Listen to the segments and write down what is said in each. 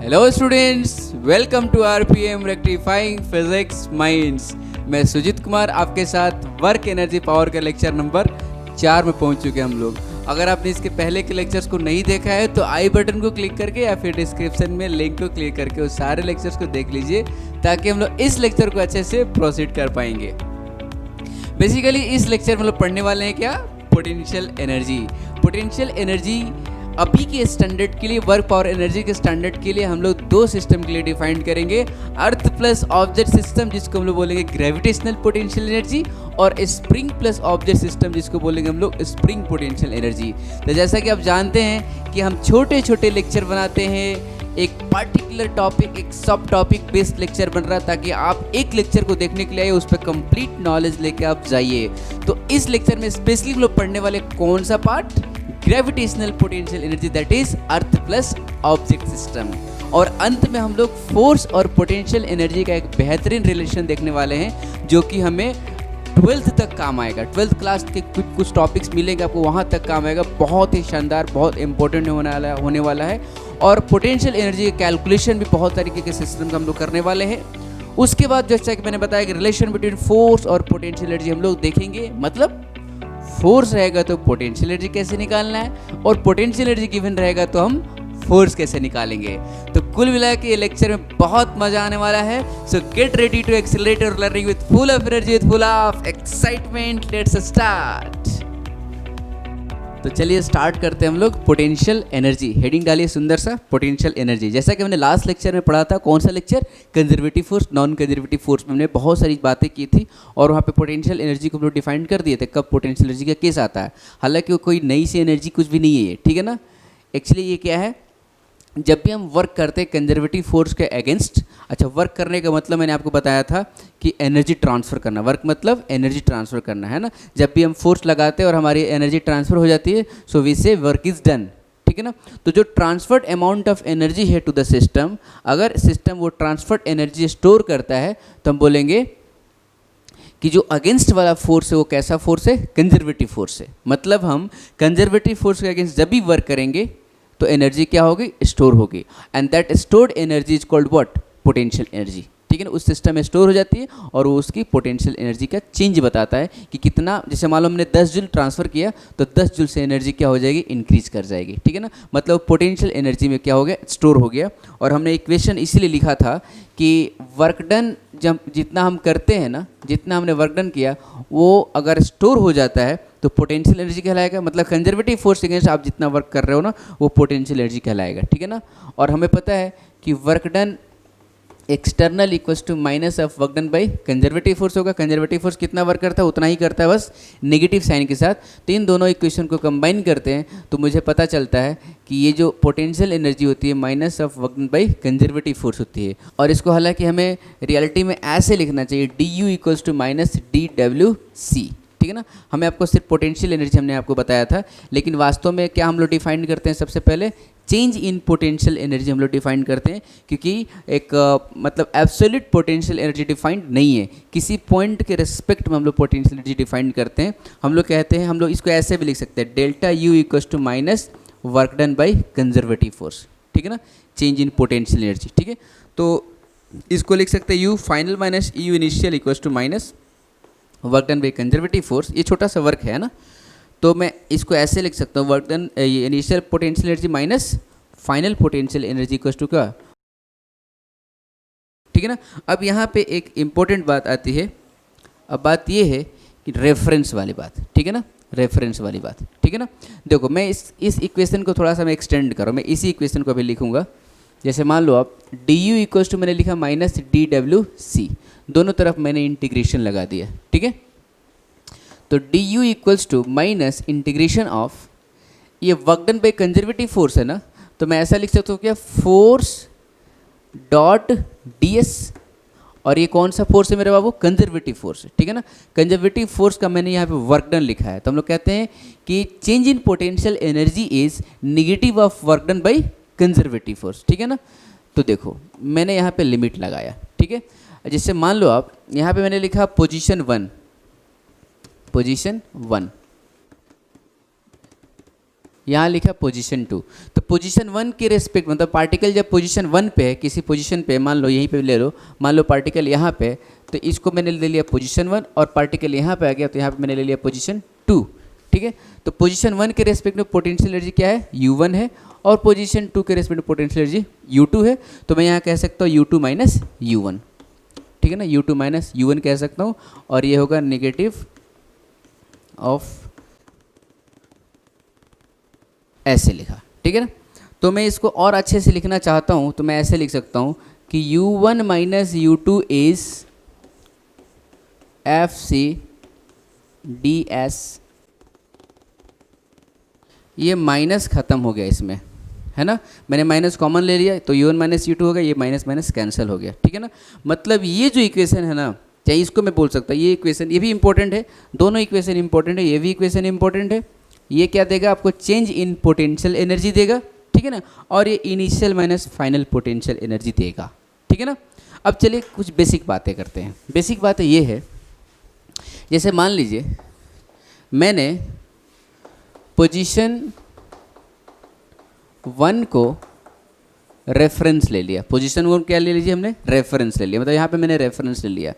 Hello students, welcome to RPM rectifying physics minds. मैं सुजीत कुमार आपके साथ वर्क एनर्जी पावर का लेक्चर नंबर 4 में पहुंच चुके हैं हम लोग। अगर आपने इसके पहले के लेक्चर्स को नहीं देखा है तो आई बटन को क्लिक करके या फिर डिस्क्रिप्शन में लिंक को क्लिक करके उस सारे लेक्चर्स को देख लीजिए ताकि हम लोग इस लेक्चर को अच्छे से प्रोसीड कर पाएंगे। बेसिकली इस लेक्चर में हम लोग पढ़ने वाले हैं क्या, पोटेंशियल एनर्जी। पोटेंशियल एनर्जी अभी के स्टैंडर्ड के लिए, वर्क पावर एनर्जी के स्टैंडर्ड के लिए हम लोग दो सिस्टम के लिए डिफाइन करेंगे, अर्थ प्लस ऑब्जेक्ट सिस्टम जिसको हम लोग बोलेंगे ग्रेविटेशनल पोटेंशियल एनर्जी, और स्प्रिंग प्लस ऑब्जेक्ट सिस्टम जिसको बोलेंगे हम लोग स्प्रिंग पोटेंशियल एनर्जी। तो जैसा कि आप जानते हैं कि हम छोटे छोटे लेक्चर बनाते हैं, एक पर्टिकुलर टॉपिक, एक सब टॉपिक बेस्ड लेक्चर बन रहा है ताकि आप एक लेक्चर को देखने के लिए आए, उस पर कंप्लीट नॉलेज लेके आप जाइए। तो इस लेक्चर में स्पेशली हम लोग पढ़ने वाले कौन सा part, gravitational potential energy, that is earth plus object system. और अंत में हम लोग फोर्स और पोटेंशियल एनर्जी का एक बेहतरीन रिलेशन देखने वाले हैं जो कि हमें 12th तक काम आएगा। 12th क्लास के कुछ टॉपिक्स मिलेंगे आपको, वहाँ तक काम आएगा। बहुत ही शानदार, बहुत इंपॉर्टेंट होने वाला है। और पोटेंशियल एनर्जी के कैलकुलेशन भी बहुत तरीके के सिस्टम का हम लोग करने वाले हैं। उसके बाद जैसा कि मैंने बताया कि रिलेशन बिटवीन फोर्स और पोटेंशियल एनर्जी हम लोग देखेंगे। मतलब फोर्स रहेगा तो पोटेंशियल एनर्जी कैसे निकालना है, और पोटेंशियल एनर्जी गिवन रहेगा तो हम फोर्स कैसे निकालेंगे। तो कुल मिला के ये लेक्चर में बहुत मजा आने वाला है। So get ready to accelerate your learning with full of energy, with full of excitement. Let's start. तो चलिए स्टार्ट करते हैं हम लोग। पोटेंशियल एनर्जी, हेडिंग डालिए सुंदर सा, पोटेंशियल एनर्जी। जैसा कि हमने लास्ट लेक्चर में पढ़ा था, कौन सा lecture, conservative force, non conservative force में हमने बहुत सारी बातें की थी और वहाँ पे पोटेंशियल एनर्जी को हम लोग डिफाइन कर दिए थे, कब पोटेंशियल एनर्जी का केस आता है। हालांकि वो कोई नई सी एनर्जी कुछ भी नहीं है ये, ठीक है ना। एक्चुअली ये क्या है, जब भी हम वर्क करते हैं कंजर्वेटिव फोर्स के अगेंस्ट, अच्छा वर्क करने का मतलब मैंने आपको बताया था कि एनर्जी ट्रांसफ़र करना, वर्क मतलब एनर्जी ट्रांसफ़र करना है ना। जब भी हम फोर्स लगाते हैं और हमारी एनर्जी ट्रांसफ़र हो जाती है, सो वी से वर्क इज़ डन, ठीक है ना। तो जो ट्रांसफर्ड अमाउंट ऑफ एनर्जी है टू द सिस्टम, अगर सिस्टम वो ट्रांसफर्ड एनर्जी स्टोर करता है तो हम बोलेंगे कि जो अगेंस्ट वाला फोर्स है वो कैसा फोर्स है, कंजर्वेटिव फोर्स है। मतलब हम कंजर्वेटिव फोर्स के अगेंस्ट जब भी वर्क करेंगे तो एनर्जी क्या होगी, स्टोर होगी, and that stored energy is called what, potential energy, ठीक है ना। उस सिस्टम में स्टोर हो जाती है और वो उसकी पोटेंशियल एनर्जी का चेंज बताता है कि कितना, जैसे मान लो हमने 10 जूल ट्रांसफ़र किया तो 10 जूल से एनर्जी क्या हो जाएगी, इंक्रीज कर जाएगी, ठीक है ना। मतलब पोटेंशियल एनर्जी में क्या हो गया, स्टोर हो गया। और हमने इक्वेशन इसीलिए लिखा था कि वर्क डन जब जितना हम करते हैं ना, जितना हमने वर्क डन किया वो अगर स्टोर हो जाता है तो पोटेंशियल एनर्जी कहलाएगा। मतलब कंजर्वेटिव फोर्स अगेंस्ट आप जितना वर्क कर रहे हो ना, वो पोटेंशियल एनर्जी कहलाएगा, ठीक है ना। और हमें पता है कि work done external equals to minus of work done by conservative force होगा। कंजर्वेटिव फोर्स कितना वर्क करता है उतना ही करता है, बस नेगेटिव साइन के साथ। तो इन दोनों इक्वेशन को कंबाइन करते हैं तो मुझे पता चलता है कि ये जो पोटेंशियल एनर्जी होती है minus of work done by conservative force होती है। और इसको हालांकि हमें रियलिटी में ऐसे लिखना चाहिए, D U equals to minus D W C, ठीक है ना। हमें आपको सिर्फ पोटेंशियल एनर्जी हमने आपको बताया था, लेकिन वास्तव में क्या हम लोग डिफाइन करते हैं, सबसे पहले चेंज इन पोटेंशियल एनर्जी हम लोग डिफाइन करते हैं। क्योंकि एक मतलब एब्सोल्यूट पोटेंशियल एनर्जी डिफाइंड नहीं है, किसी पॉइंट के रिस्पेक्ट में हम लोग पोटेंशियल एनर्जी डिफाइन करते हैं। हम लोग कहते हैं, हम लोग इसको ऐसे भी लिख सकते हैं, delta U equals to minus work done by conservative force, ठीक है ना, चेंज इन पोटेंशियल एनर्जी, ठीक है। तो इसको लिख सकते हैं U final minus U initial equals to minus work done by conservative force. ये छोटा सा वर्क है ना, तो मैं इसको ऐसे लिख सकता हूँ, work done initial potential energy minus final potential energy equals to क्या, ठीक है ना। अब यहाँ पे एक इम्पोर्टेंट बात आती है। अब बात ये है कि रेफरेंस वाली बात, ठीक है ना, रेफरेंस वाली बात, ठीक है ना। देखो मैं इस इक्वेशन को थोड़ा सा मैं एक्सटेंड करूँ, मैं इसी इक्वेशन को अभी लिखूँगा। जैसे मान लो आप डी यू इक्वल्स टू मैंने लिखा माइनस डी डब्ल्यू सी, दोनों तरफ मैंने इंटीग्रेशन लगा दिया, ठीक है। तो D U equals to minus integration of, ये work done by conservative force है ना, तो मैं ऐसा लिख सकता हूँ क्या, फोर्स डॉट डी एस, और ये कौन सा फोर्स है मेरे बाबू, कंजर्वेटिव फोर्स है, ठीक है ना। कंजर्वेटिव फोर्स का मैंने यहाँ पे वर्क डन लिखा है, तो हम लोग कहते हैं कि change in potential energy is negative of work done by conservative force, ठीक है ना। तो देखो मैंने यहाँ पे लिमिट लगाया, ठीक है। जिससे मान लो आप यहाँ पे मैंने लिखा पोजीशन 1, पोजीशन 1, यहाँ लिखा पोजीशन 2। तो पोजीशन 1 के रेस्पेक्ट मतलब पार्टिकल जब पोजीशन 1 पे है, किसी पोजीशन पे, मान लो यहीं पे ले लो, मान लो पार्टिकल यहाँ पे, तो इसको मैंने ले लिया पोजीशन 1 और पार्टिकल यहाँ पे आ गया तो यहाँ पे मैंने ले लिया पोजीशन 2। ठीक है, तो पोजीशन 1 के रेस्पेक्ट में पोटेंशियल एनर्जी क्या है, U1 है, और पोजीशन 2 के रेस्पेक्ट में पोटेंशियल एनर्जी U2 है। तो मैं यहाँ कह सकता हूँ U2 माइनस U1। ठीक है ना, U2 माइनस U1 कह सकता हूँ, और ये होगा नेगेटिव ऑफ, ऐसे लिखा। ठीक है ना, तो मैं इसको और अच्छे से लिखना चाहता हूँ तो मैं ऐसे लिख सकता हूँ कि U1 minus U2 is FC DS। ये माइनस ख़त्म हो गया इसमें, है ना, मैंने माइनस कॉमन ले लिया तो U1 माइनस U2 हो गया, ये माइनस माइनस कैंसिल हो गया। ठीक है ना, मतलब ये जो इक्वेशन है ना, चाहे इसको मैं बोल सकता, ये इक्वेशन, ये भी इंपॉर्टेंट है, दोनों इक्वेशन इंपॉर्टेंट है, ये भी इक्वेशन इंपॉर्टेंट है। ये क्या देगा आपको, चेंज इन पोटेंशियल एनर्जी देगा। ठीक है ना, और ये initial minus final potential energy देगा। ठीक है ना, अब चलिए कुछ बेसिक बातें करते हैं। बेसिक बातें ये है, जैसे मान लीजिए मैंने पोजीशन 1 को रेफरेंस ले लिया, पोजीशन 1 क्या ले लीजिए हमने, रेफरेंस ले लिया, मतलब यहाँ पे मैंने रेफरेंस ले लिया।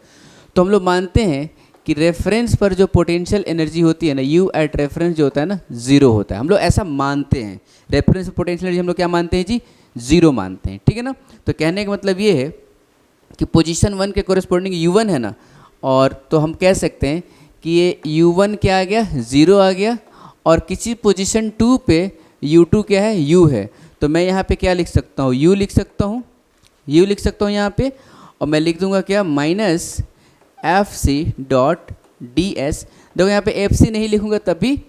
तो हम लोग मानते हैं कि रेफरेंस पर जो पोटेंशियल एनर्जी होती है ना, U एट रेफरेंस जो होता है ना, 0 होता है। हम लोग ऐसा मानते हैं, रेफरेंस पर पोटेंशियल एनर्जी हम लोग क्या मानते हैं जी, 0 मानते हैं। ठीक है ना, तो कहने का मतलब ये है कि पोजीशन 1 के कोरिस्पोंडिंग U1 है ना, और तो हम कह सकते हैं कि ये U1 क्या आ गया, 0 आ गया, और किसी पोजीशन 2 पे U2 क्या है, U है। तो मैं यहाँ पे क्या लिख सकता हूँ, U लिख सकता हूँ, U लिख सकता हूँ यहाँ पे, और मैं लिख दूंगा क्या, माइनस FC डॉट DS। देखो यहाँ पे FC नहीं लिखूंगा तब भी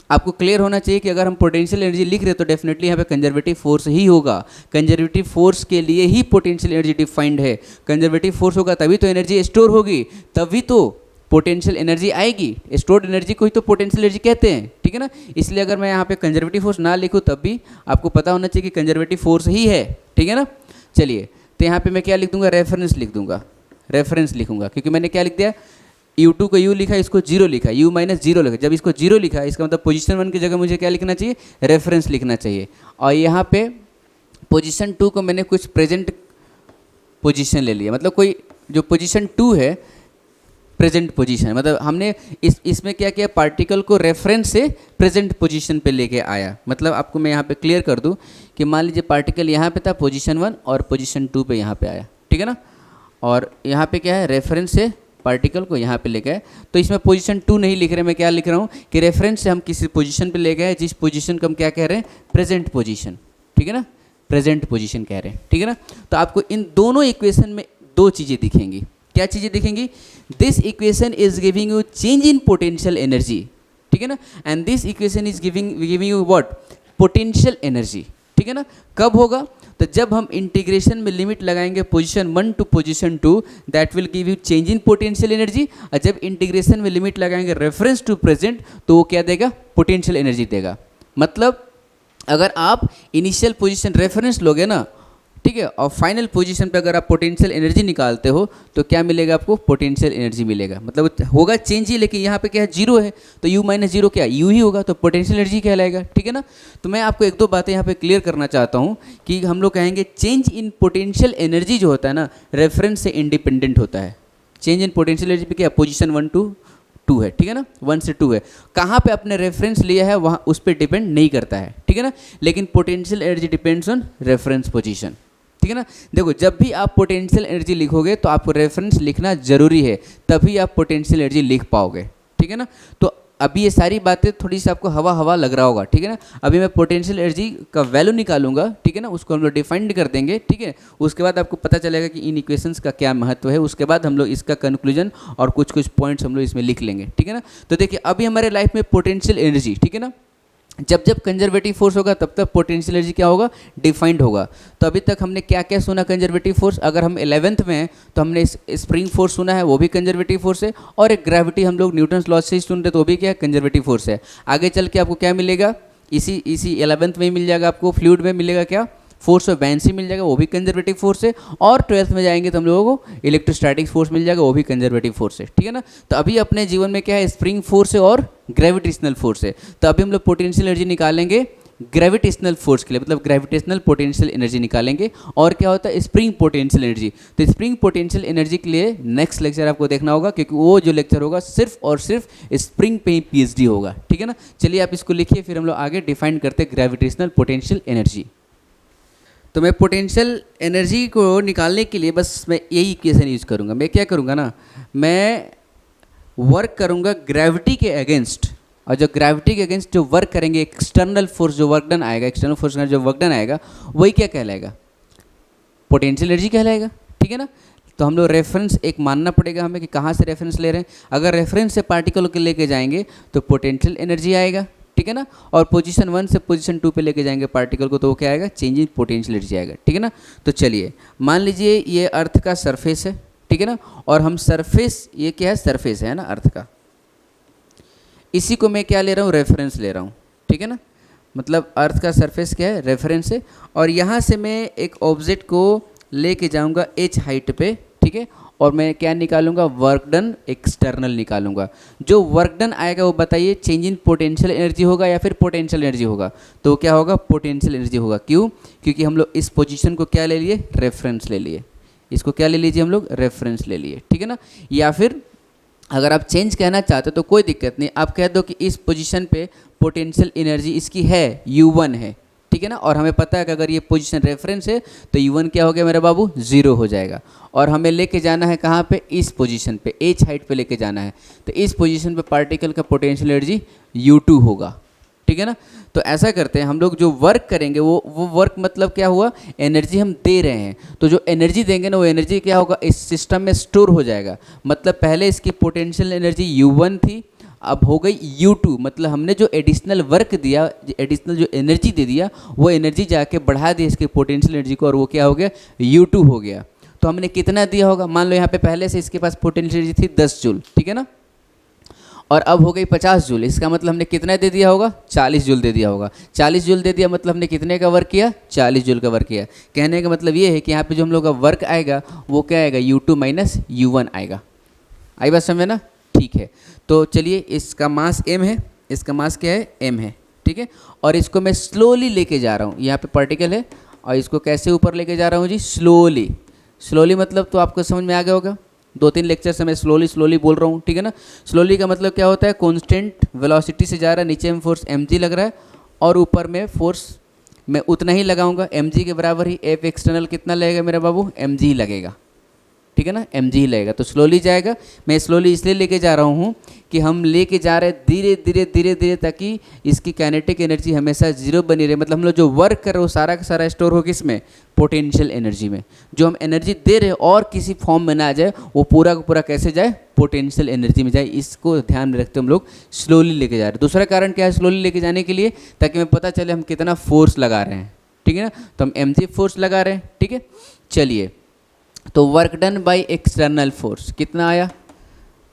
आपको क्लियर होना चाहिए कि अगर हम पोटेंशियल एनर्जी लिख रहे हैं तो डेफिनेटली यहाँ पे कंजर्वेटिव फोर्स ही होगा। कंजर्वेटिव फोर्स के लिए ही पोटेंशियल एनर्जी डिफाइंड है। कंजर्वेटिव फोर्स होगा तभी तो एनर्जी स्टोर होगी, तभी तो पोटेंशियल एनर्जी आएगी। स्टोर्ड एनर्जी को ही तो पोटेंशियल एनर्जी कहते हैं। ठीक है ना, इसलिए अगर मैं यहाँ पे कंजर्वेटिव फोर्स ना लिखूँ तब भी आपको पता होना चाहिए कि कंजर्वेटिव फोर्स ही है। ठीक है ना, चलिए तो यहाँ पे मैं क्या लिख दूंगा, रेफरेंस लिख दूंगा, रेफरेंस लिखूंगा, क्योंकि मैंने क्या लिख दिया, U2 को U लिखा, इसको 0 लिखा, U माइनस 0 लिखा। जब इसको 0 लिखा इसका मतलब पोजीशन 1 की जगह मुझे क्या लिखना चाहिए, रेफरेंस लिखना चाहिए। और यहाँ पे पोजीशन 2 को मैंने कुछ प्रेजेंट पोजीशन ले लिया, मतलब कोई जो पोजीशन 2 है प्रेजेंट पोजीशन, मतलब हमने इसमें क्या किया, पार्टिकल को रेफरेंस से प्रेजेंट पोजीशन पे लेके आया। मतलब आपको मैं यहाँ पे क्लियर कर दूँ कि मान लीजिए पार्टिकल यहाँ पे था पोजीशन 1 और पोजीशन 2 पे यहाँ पे आया। ठीक है ना, और यहाँ पे क्या है, रेफरेंस से पार्टिकल को यहाँ पे ले गए, तो इसमें पोजीशन 2 नहीं लिख रहे, मैं क्या लिख रहा हूँ कि रेफरेंस से हम किसी पोजीशन पे ले गए, जिस पोजीशन को हम क्या कह रहे हैं, प्रेजेंट पोजीशन। ठीक है ना, प्रेजेंट पोजीशन कह रहे हैं। ठीक है ना, तो आपको इन दोनों इक्वेशन में दो चीज़ें दिखेंगी। क्या चीज़ें दिखेंगी, this equation is giving you change in potential energy. ठीक है ना, and this equation is giving you what, potential energy. ठीक है ना, कब होगा, तो जब हम इंटीग्रेशन में लिमिट लगाएंगे position 1 to position 2, that will give you change in potential energy. और जब इंटीग्रेशन में लिमिट लगाएंगे रेफरेंस टू प्रेजेंट, तो वो क्या देगा, पोटेंशियल एनर्जी देगा। मतलब अगर आप इनिशियल पोजीशन रेफरेंस लोगे ना, ठीक है, और फाइनल पोजीशन पे अगर आप पोटेंशियल एनर्जी निकालते हो तो क्या मिलेगा आपको, पोटेंशियल एनर्जी मिलेगा। मतलब होगा चेंज ही, लेकिन यहाँ पे क्या है, 0 है, तो U माइनस 0 क्या, U ही होगा, तो पोटेंशियल एनर्जी कहलाएगा। ठीक है ना, तो मैं आपको एक दो बातें यहाँ पे क्लियर करना चाहता हूँ कि हम लोग कहेंगे चेंज इन पोटेंशियल एनर्जी जो होता है ना, रेफरेंस से इंडिपेंडेंट होता है। चेंज इन पोटेंशियल एनर्जी पे क्या, पोजीशन 1 टू 2 है। ठीक है ना, 1 से 2 है, कहाँ पे आपने रेफरेंस लिया है वहाँ उस पर डिपेंड नहीं करता है। ठीक है ना, लेकिन potential energy depends on reference position. ठीक है ना, देखो जब भी आप पोटेंशियल एनर्जी लिखोगे तो आपको रेफरेंस लिखना जरूरी है, तभी आप पोटेंशियल एनर्जी लिख पाओगे। ठीक है ना, तो अभी ये सारी बातें थोड़ी सी आपको हवा हवा लग रहा होगा। ठीक है ना, अभी मैं पोटेंशियल एनर्जी का वैल्यू निकालूंगा। ठीक है ना, उसको हम लोग डिफाइंड कर देंगे। ठीक है, उसके बाद आपको पता चलेगा कि इन इक्वेशंस का क्या महत्व है। उसके बाद हम लोग इसका कंक्लूजन और कुछ कुछ पॉइंट्स हम लोग इसमें लिख लेंगे। ठीक है ना, तो देखिए अभी हमारे लाइफ में पोटेंशियल एनर्जी, ठीक है ना, जब जब कंजर्वेटिव फोर्स होगा तब तक पोटेंशियल एनर्जी क्या होगा, डिफाइंड होगा। तो अभी तक हमने क्या क्या सुना कंजर्वेटिव फोर्स, अगर हम 11th में हैं तो हमने स्प्रिंग फोर्स सुना है, वो भी कंजर्वेटिव फोर्स है, और एक ग्रेविटी हम लोग न्यूटन्स लॉ से ही सुन रहे तो वो भी क्या है, कंजर्वेटिव फोर्स है। आगे चल के आपको क्या मिलेगा, इसी 11th में ही मिल जाएगा आपको, फ्लूइड में मिलेगा क्या, फोर्स ऑफ बैलेंसिंग मिल जाएगा, वो भी कंजर्वेटिव फोर्स है। और 12th में जाएंगे तो हम लोगों को इलेक्ट्रोस्टैटिक फोर्स मिल जाएगा, वो भी कंजर्वेटिव फोर्स है। ठीक है ना, तो अभी अपने जीवन में क्या है, स्प्रिंग फोर्स है और ग्रेविटेशनल फोर्स है। तो अभी हम लोग पोटेंशियल एनर्जी निकालेंगे ग्रेविटेशनल फोर्स के लिए, मतलब ग्रेविटेशनल पोटेंशियल एनर्जी निकालेंगे। और क्या होता है, स्प्रिंग पोटेंशियल एनर्जी। तो स्प्रिंग पोटेंशियल एनर्जी के लिए नेक्स्ट लेक्चर आपको देखना होगा, क्योंकि वो जो लेक्चर होगा सिर्फ और सिर्फ स्प्रिंग पे ही पीएचडी होगा, ठीक है ना। चलिए आप इसको लिखिए, फिर हम लोग आगे डिफाइन करते हैं ग्रेविटेशनल पोटेंशियल एनर्जी। तो मैं पोटेंशियल एनर्जी को निकालने के लिए बस मैं यही इक्वेशन यूज करूँगा। मैं क्या करूँगा ना, मैं वर्क करूँगा ग्रेविटी के अगेंस्ट, और जो ग्रेविटी के अगेंस्ट जो वर्क करेंगे, एक्सटर्नल फोर्स जो वर्क डन आएगा, एक्सटर्नल फोर्स का जो वर्क डन आएगा वही क्या कहलाएगा, पोटेंशियल एनर्जी कहलाएगा, ठीक है ना। तो हम लोग रेफरेंस एक मानना पड़ेगा हमें कि कहाँ से रेफरेंस ले रहे हैं। अगर रेफरेंस से पार्टिकल को लेके जाएंगे तो पोटेंशियल एनर्जी आएगा, ठीक है ना। और पोजीशन 1 से पोजीशन 2 पे लेके जाएंगे पार्टिकल को तो वो क्या आएगा, चेंज इन पोटेंशियल एनर्जी आएगा, ठीक है ना। तो चलिए मान लीजिए ये अर्थ का सरफेस है, ठीक है ना, और हम सरफेस, ये क्या है, सरफेस है ना अर्थ का, इसी को मैं क्या ले रहा हूँ, रेफरेंस ले रहा हूँ, ठीक है ना। मतलब अर्थ का सरफेस क्या है, रेफरेंस है। और यहाँ से मैं एक ऑब्जेक्ट को लेके जाऊँगा h हाइट पे, ठीक है, और मैं क्या निकालूंगा, वर्क डन एक्सटर्नल निकालूंगा। जो वर्क डन आएगा वो बताइए चेंज इन पोटेंशियल एनर्जी होगा या फिर पोटेंशियल एनर्जी होगा, तो क्या होगा, पोटेंशियल एनर्जी होगा। क्यों, क्योंकि हम लोग इस पोजीशन को क्या ले लिए, रेफरेंस ले लिए, इसको क्या ले लीजिए हम लोग, रेफरेंस ले लिए, ठीक है ना। या फिर अगर आप चेंज कहना चाहते हो तो कोई दिक्कत नहीं, आप कह दो कि इस पोजीशन पे पोटेंशियल एनर्जी इसकी है u1 है, ठीक है ना। और हमें पता है कि अगर ये पोजीशन रेफरेंस है तो u1 क्या हो गया मेरा बाबू, 0 हो जाएगा। और हमें लेके जाना है कहाँ पे, इस पोजीशन पे, h हाइट पे लेके जाना है। तो इस पोजीशन पे पार्टिकल का पोटेंशियल एनर्जी u2 होगा, ठीक है ना। तो ऐसा करते हैं हम लोग, जो वर्क करेंगे वो वर्क मतलब क्या हुआ, एनर्जी हम दे रहे हैं। तो जो एनर्जी देंगे ना वो एनर्जी क्या होगा, इस सिस्टम में स्टोर हो जाएगा। मतलब पहले इसकी पोटेंशियल एनर्जी u1 थी, अब हो गई u2। मतलब हमने जो एडिशनल वर्क दिया, एडिशनल जो एनर्जी दे दिया, वो एनर्जी जाके बढ़ा दी इसकी पोटेंशियल एनर्जी को, और वो क्या हो गया, u2 हो गया। तो हमने कितना दिया होगा, मान लो यहाँ पे पहले से इसके पास पोटेंशियल एनर्जी थी 10 जूल, ठीक है ना, और अब हो गई 50 जूल। इसका मतलब हमने कितना दे दिया होगा, 40 जूल दे दिया होगा। 40 जूल दे दिया मतलब हमने कितने का वर्क किया, 40 जूल का वर्क किया। कहने का मतलब ये है कि यहाँ पे जो हम लोग का वर्क आएगा वो क्या आएगा, u2 माइनस u1 आएगा। आई बात समझ में ना, ठीक है। तो चलिए इसका मास m है, इसका मास क्या है, m है, ठीक है। और इसको मैं स्लोली लेके जा रहा हूँ, यहाँ पे पार्टिकल है और इसको कैसे ऊपर लेके जा रहा हूँ जी, स्लोली। स्लोली मतलब तो आपको समझ में आ गया होगा, 2-3 लेक्चर से मैं स्लोली बोल रहा हूँ, ठीक है ना। स्लोली का मतलब क्या होता है, कांस्टेंट वेलोसिटी से जा रहा है, नीचे में फोर्स mg लग रहा है और ऊपर में फोर्स मैं उतना ही लगाऊंगा, mg के बराबर ही। F एक्सटर्नल कितना लगेगा मेरा बाबू, mg ही लगेगा, ठीक है ना, mg ही लगेगा। तो स्लोली जाएगा। मैं स्लोली इसलिए लेके जा रहा हूँ कि हम लेके जा रहे हैं धीरे धीरे ताकि इसकी काइनेटिक एनर्जी हमेशा 0 बनी रहे। मतलब हम लोग जो वर्क कर रहे हो सारा का सारा स्टोर हो किस में, पोटेंशियल एनर्जी में। जो हम एनर्जी दे रहे हैं और किसी फॉर्म में ना जाए, वो पूरा का पूरा कैसे जाए, पोटेंशियल एनर्जी में जाए। इसको ध्यान में रखते हम लोग स्लोली लेके जा रहे हैं। दूसरा कारण क्या है स्लोली लेके जाने के लिए, ताकि हमें पता चले हम कितना फोर्स लगा रहे हैं, ठीक है ना। तो हम mg फोर्स लगा रहे हैं, ठीक है। चलिए तो work done by external force कितना आया,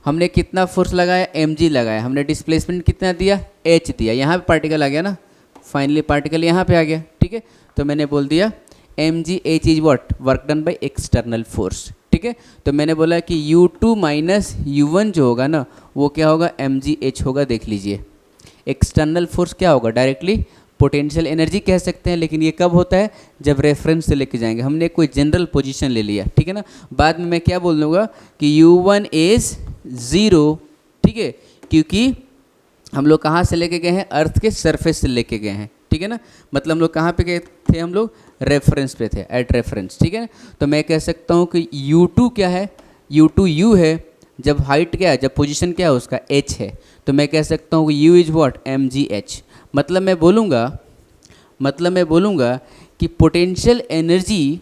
हमने कितना फोर्स लगाया, mg लगाया। हमने डिस्प्लेसमेंट कितना दिया, h दिया। यहाँ पे पार्टिकल आ गया ना, फाइनली पार्टिकल यहाँ पे आ गया, ठीक है। तो मैंने बोल दिया mg h is what, work done by external force, ठीक है। तो मैंने बोला कि u2 माइनस u1 जो होगा ना वो क्या होगा, mg h होगा। देख लीजिए एक्सटर्नल फोर्स क्या होगा, डायरेक्टली पोटेंशियल एनर्जी कह सकते हैं, लेकिन ये कब होता है, जब रेफरेंस से लेके जाएंगे। हमने कोई जनरल पोजीशन ले लिया, ठीक है ना। बाद में मैं क्या बोल दूँगा कि u1 इज़ 0, ठीक है, क्योंकि हम लोग कहाँ से लेके गए हैं, अर्थ के सरफेस से लेके गए हैं, ठीक है ना। मतलब हम लोग कहाँ पे गए थे, हम लोग रेफरेंस पे थे, एट रेफरेंस, ठीक है ना। तो मैं कह सकता हूँ कि u2 क्या है, u2 u है, जब हाइट क्या है, जब पोजीशन क्या है उसका h है। तो मैं कह सकता हूँ कि u is what, mg h। मतलब मैं बोलूँगा कि potential energy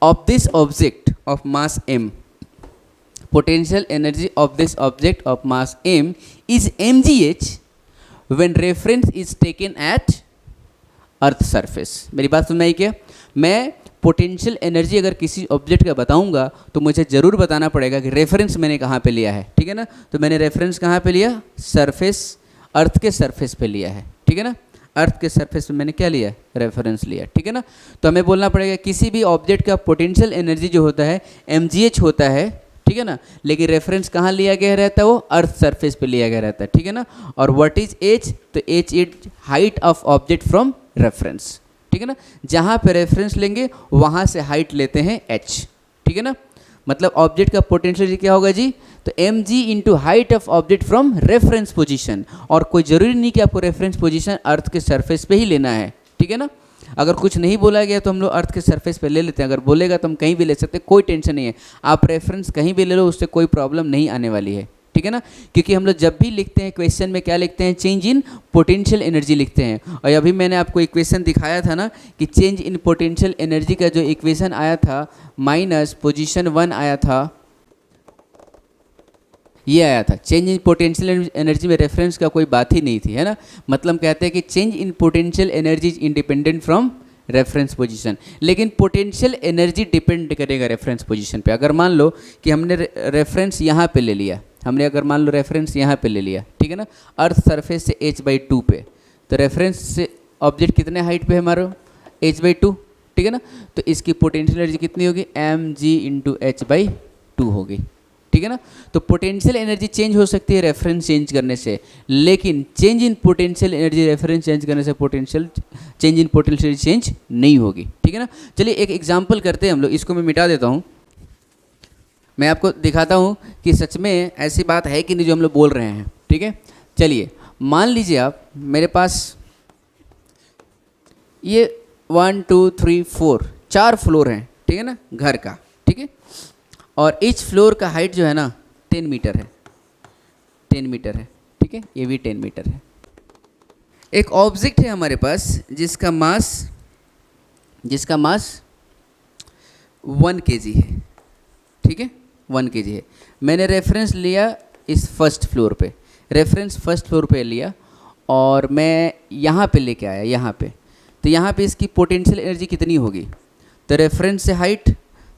of this object of mass m, potential energy of this object of mass m is mgh when reference is taken at earth surface. मेरी बात सुनना ही क्या, मैं पोटेंशियल एनर्जी अगर किसी ऑब्जेक्ट का बताऊंगा तो मुझे ज़रूर बताना पड़ेगा कि रेफरेंस मैंने कहाँ पे लिया है, ठीक है ना। तो मैंने रेफरेंस कहाँ पे लिया, सरफेस, अर्थ के सरफेस पे लिया है, ठीक है ना। अर्थ के सरफेस पे मैंने क्या लिया, रेफरेंस लिया, ठीक है ना। तो हमें बोलना पड़ेगा किसी भी ऑब्जेक्ट का पोटेंशियल एनर्जी जो होता है mgh होता है, ठीक है ना। लेकिन रेफरेंस कहाँ लिया गया रहता है, वो अर्थ सरफेस पे लिया गया रहता है, ठीक है ना। और व्हाट इज एच, तो H is height of object from reference, ठीक है ना। जहाँ पे रेफरेंस लेंगे वहाँ से हाइट लेते हैं एच, ठीक है ना। मतलब ऑब्जेक्ट का पोटेंशियल क्या होगा जी, तो M G into height of object from reference position. और कोई ज़रूरी नहीं कि आपको रेफरेंस पोजीशन अर्थ के सरफेस पे ही लेना है, ठीक है ना। अगर कुछ नहीं बोला गया तो हम लोग अर्थ के सरफेस पे ले लेते हैं, अगर बोलेगा तो हम कहीं भी ले सकते हैं, कोई टेंशन नहीं है। आप रेफरेंस कहीं भी ले लो, उससे कोई प्रॉब्लम नहीं आने वाली है, ठीक है ना। क्योंकि हम लोग जब भी लिखते हैं क्वेश्चन में क्या लिखते हैं, चेंज इन पोटेंशियल एनर्जी लिखते हैं। और अभी मैंने आपको इक्वेशन दिखाया था ना कि चेंज इन पोटेंशियल एनर्जी का जो इक्वेशन आया था माइनस पोजीशन 1 आया था, ये आया था। चेंज इन पोटेंशियल एनर्जी में रेफरेंस का कोई बात ही नहीं थी, है ना। मतलब कहते हैं कि change in potential energy is independent from reference position. लेकिन पोटेंशियल एनर्जी डिपेंड करेगा रेफरेंस पोजीशन पे। अगर मान लो कि हमने रेफरेंस यहाँ पे ले लिया, हमने अगर मान लो रेफरेंस यहाँ पे ले लिया, ठीक है ना, अर्थ सरफेस से h/2 पे, तो रेफरेंस से ऑब्जेक्ट कितने हाइट पे है हमारा, h/2, ठीक है ना। तो इसकी पोटेंशियल एनर्जी कितनी होगी, mg इंटू h/2 होगी, ठीक है ना। तो पोटेंशियल एनर्जी चेंज हो सकती है रेफरेंस चेंज करने से, लेकिन change in potential energy reference change करने से potential change in potential change नहीं होगी, ठीक है ना। चलिए एक एग्जांपल करते हैं हम लोग, इसको मैं मिटा देता हूँ, मैं आपको दिखाता हूँ कि सच में ऐसी बात है कि नहीं जो हम लोग बोल रहे हैं, ठीक है। चलिए मान लीजिए आप, मेरे पास ये 1 2 3 4 4 फ्लोर हैं, ठीक है ना, घर का, ठीक है। और ईच फ्लोर का हाइट जो है ना 10 मीटर है, 10 मीटर है, ठीक है, ये भी 10 मीटर है। एक ऑब्जेक्ट है हमारे पास जिसका मास 1 kg है, ठीक है, 1 kg है। मैंने रेफरेंस लिया इस फर्स्ट फ्लोर पे, रेफरेंस फर्स्ट फ्लोर पे लिया और मैं यहाँ पे लेके आया, यहाँ पे, तो यहाँ पे इसकी पोटेंशियल एनर्जी कितनी होगी, तो रेफरेंस से हाइट,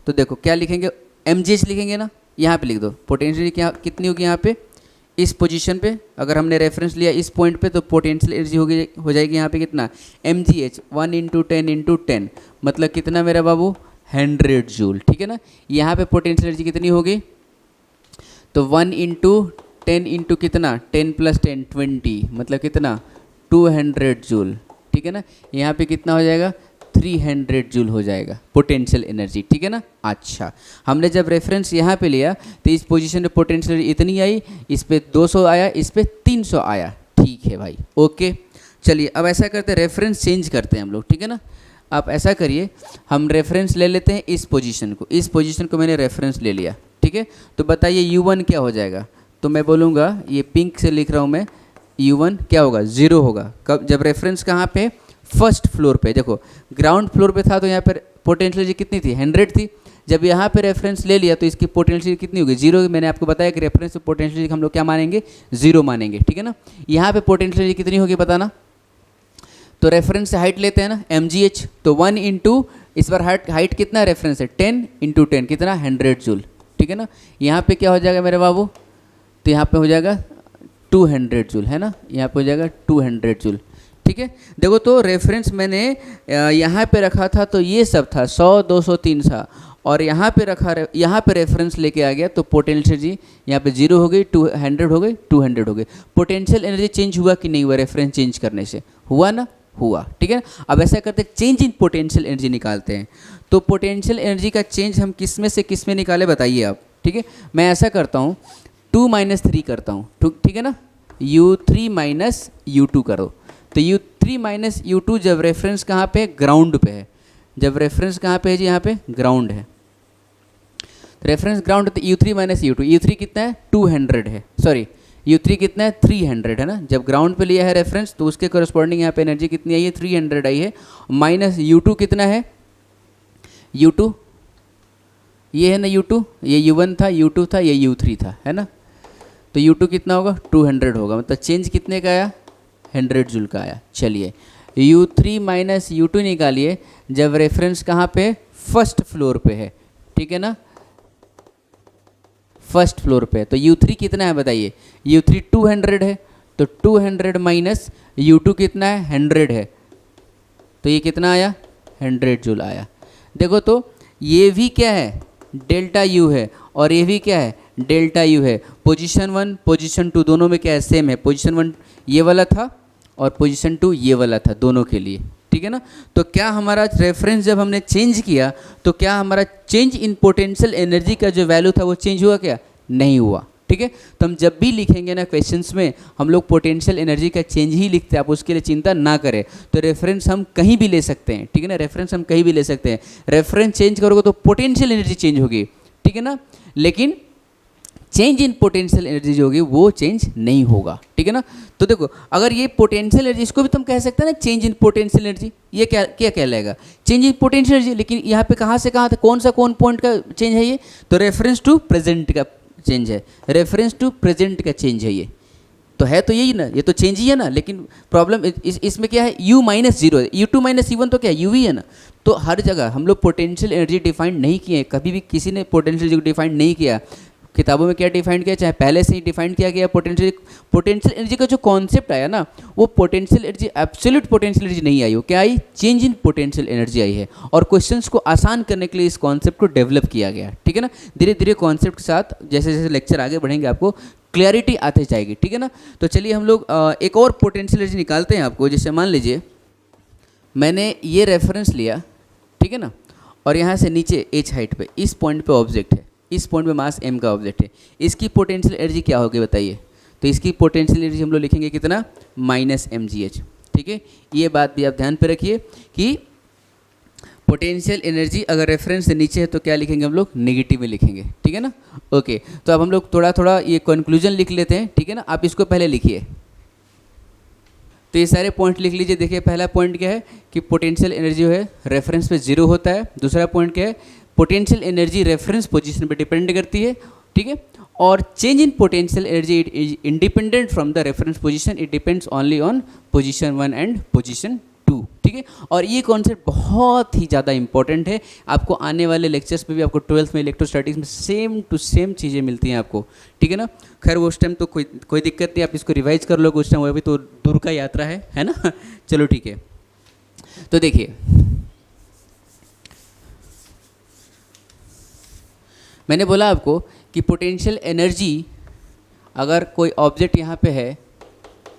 तो देखो क्या लिखेंगे, mgh लिखेंगे ना, यहाँ पे लिख दो पोटेंशियल क्या कितनी होगी, यहाँ पे इस पोजीशन पे अगर हमने रेफरेंस लिया इस पॉइंट पे, तो पोटेंशियल एनर्जी हो जाएगी यहाँ पे कितना, mgh 1 इंटू 10 इंटू 10, मतलब कितना मेरा बाबू, 100 जूल, ठीक है ना। यहाँ पे पोटेंशियल एनर्जी कितनी होगी, तो 1 इंटू 10 इंटू कितना, 10 + 10 20, मतलब कितना, 200 जूल, ठीक है ना। यहाँ पे कितना हो जाएगा, 300 जूल हो जाएगा पोटेंशियल एनर्जी, ठीक है ना। अच्छा, हमने जब रेफरेंस यहाँ पे लिया तो इस पोजीशन पे पोटेंशियल इतनी आई, इस पे 200 आया, इस पे 300 आया, ठीक है भाई, ओके। चलिए अब ऐसा करते हैं, रेफरेंस चेंज करते हैं हम लोग, ठीक है ना। आप ऐसा करिए, हम रेफरेंस ले लेते हैं इस पोजीशन को, इस पोजीशन को मैंने रेफरेंस ले लिया, ठीक है। तो बताइए u1 क्या हो जाएगा, तो मैं बोलूँगा, ये पिंक से लिख रहा हूँ मैं, u1 क्या होगा, 0 होगा। कब, जब रेफरेंस कहाँ पे, फर्स्ट फ्लोर पे। देखो ग्राउंड फ्लोर पे था तो यहाँ पर पोटेंशियल एनर्जी कितनी थी, 100 थी। जब यहाँ पे रेफरेंस ले लिया तो इसकी पोटेंशियल कितनी होगी, 0। मैंने आपको बताया कि रेफरेंस पे पोटेंशियल एनर्जी हम लोग क्या मानेंगे, 0 मानेंगे, ठीक है ना। यहाँ पे पोटेंशियल एनर्जी कितनी होगी बताना, तो रेफरेंस से हाइट लेते हैं ना, mgh, तो 1 इंटू, इस बार हाइट कितना रेफरेंस है, 10 इंटू 10 कितना, 100 जूल, ठीक है ना। यहाँ पे क्या हो जाएगा मेरे बाबू, तो यहाँ पे हो जाएगा 200 जूल, है ना, यहाँ पे हो जाएगा 200 जूल, ठीक है। देखो तो रेफरेंस मैंने यहाँ पे रखा था तो ये सब था 100 200 300, और यहाँ पे रखा, यहाँ पे रेफरेंस लेके आ गया तो पोटेंशियल एनर्जी यहाँ पे 0 हो गई, 200 हो गई, 200 हो गई। पोटेंशियल एनर्जी चेंज हुआ कि नहीं हुआ, रेफरेंस चेंज करने से हुआ ना, हुआ, ठीक है। अब ऐसा करते हैं, चेंज इन पोटेंशियल एनर्जी निकालते हैं। तो पोटेंशियल एनर्जी का चेंज हम किस में से किस में निकाले बताइए आप, ठीक है। मैं ऐसा करता हूँ, 2 - 3 करता हूँ, ठीक है ना, u3 - u2 करो। तो u3 - u2 जब रेफरेंस कहाँ पे है, ग्राउंड पे है। जब रेफरेंस कहाँ पे है जी, यहाँ पे ग्राउंड है, तो रेफरेंस ग्राउंड, तो u3 - u2, u3 कितना है, 200 है, सॉरी u3 कितना है, 300 है ना। जब ग्राउंड पे लिया है रेफरेंस तो उसके करस्पॉन्डिंग यहाँ पे एनर्जी कितनी आई है, 300 आई है, माइनस u2 कितना है, u2 ये है ना, u2 ये u1 था, u2 था, ये u3 था, है ना। तो u2 कितना होगा, 200 होगा, मतलब चेंज कितने का आया, 100 जूल का आया। चलिए u3 - u2 निकालिए जब रेफरेंस कहाँ पे, फर्स्ट फ्लोर पे है, ठीक है ना, फर्स्ट फ्लोर पे। तो u3 कितना है बताइए, u3 200 है, तो 200 माइनस u2 कितना है, 100 है, तो ये कितना आया, 100 जूल आया। देखो तो ये भी क्या है, डेल्टा यू है और ये भी क्या है, डेल्टा यू है। पोजीशन 1 पोजीशन 2 दोनों में क्या है, सेम है। पोजीशन 1 ये वाला था और पोजीशन 2 ये वाला था दोनों के लिए, ठीक है ना। तो क्या हमारा रेफरेंस जब हमने चेंज किया तो क्या हमारा चेंज इन पोटेंशियल एनर्जी का जो वैल्यू था वो चेंज हुआ क्या, नहीं हुआ, ठीक है। तो हम जब भी लिखेंगे ना क्वेश्चंस में हम लोग पोटेंशियल एनर्जी का चेंज ही लिखते हैं, आप उसके लिए चिंता ना करें। तो रेफरेंस हम कहीं भी ले सकते हैं, ठीक है ना, रेफरेंस हम कहीं भी ले सकते हैं। रेफरेंस चेंज करोगे तो पोटेंशियल एनर्जी चेंज होगी, ठीक है ना, लेकिन चेंज इन पोटेंशियल एनर्जी जो होगी वो चेंज नहीं होगा, ठीक है ना। तो देखो अगर ये पोटेंशियल एनर्जी, इसको भी तुम कह सकते हैं ना चेंज इन पोटेंशियल एनर्जी, ये क्या क्या कहलाएगा, चेंज इन पोटेंशियल एनर्जी। लेकिन यहाँ पे कहाँ से कहाँ था, कौन पॉइंट का चेंज है ये, तो रेफरेंस टू प्रेजेंट का चेंज है, रेफरेंस टू प्रेजेंट का चेंज है ये। तो है तो यही ना, ये तो चेंज ही है ना। लेकिन प्रॉब्लम इसमें क्या है, u माइनस जीरो है, u2 माइनस u1 तो क्या है, u ही है ना। तो हर जगह हम लोग पोटेंशियल एनर्जी डिफाइन नहीं किए, कभी भी किसी ने पोटेंशियल एनर्जी डिफाइन नहीं किया। किताबों में क्या डिफाइन किया, चाहे पहले से ही डिफाइन किया गया पोटेंशियल एनर्जी का जो कॉन्सेप्ट आया ना, वो potential energy absolute potential energy नहीं आई, वो क्या आई, चेंज इन पोटेंशियल एनर्जी आई है। और क्वेश्चंस को आसान करने के लिए इस कॉन्सेप्ट को डेवलप किया गया, ठीक है ना। धीरे धीरे कॉन्सेप्ट के साथ जैसे जैसे लेक्चर आगे बढ़ेंगे आपको क्लैरिटी आती जाएगी, ठीक है ना। तो चलिए हम लोग एक और पोटेंशियल एनर्जी निकालते हैं आपको। जैसे मान लीजिए मैंने ये रेफरेंस लिया, ठीक है ना, और यहाँ से नीचे h हाइट पे इस पॉइंट पे ऑब्जेक्ट है, इस पॉइंट पे मास m का ऑब्जेक्ट है, इसकी पोटेंशियल एनर्जी क्या होगी बताइए। तो इसकी पोटेंशियल एनर्जी हम लोग लिखेंगे कितना, -mgh, ठीक है। ये बात भी आप ध्यान पे रखिए कि पोटेंशियल एनर्जी अगर रेफरेंस से नीचे है तो क्या लिखेंगे हम लोग, नेगेटिव में लिखेंगे, ठीक है ना। ओके, तो अब हम लोग थोड़ा थोड़ा ये कंक्लूजन लिख लेते हैं, ठीक है ना। आप इसको पहले लिखिए, तो ये सारे पॉइंट लिख लीजिए। देखिए पहला पॉइंट क्या है कि पोटेंशियल एनर्जी जो है रेफरेंस पे 0 होता है। दूसरा पॉइंट क्या है, पोटेंशियल एनर्जी रेफरेंस पोजीशन पे डिपेंड करती है, ठीक है। और change in potential energy it is independent from the reference position, it depends only on position 1 and position 2, ठीक है। और ये कॉन्सेप्ट बहुत ही ज़्यादा इंपॉर्टेंट है, आपको आने वाले लेक्चर्स में भी, आपको 12th में इलेक्ट्रोस्टैटिक्स में सेम टू सेम चीज़ें मिलती हैं आपको, ठीक है ना। खैर उस टाइम तो कोई दिक्कत नहीं, आप इसको रिवाइज कर लोगे उस टाइम, वो भी तो दूर का यात्रा है ना। चलो ठीक है, तो देखिए मैंने बोला आपको कि पोटेंशियल एनर्जी अगर कोई ऑब्जेक्ट यहाँ पे है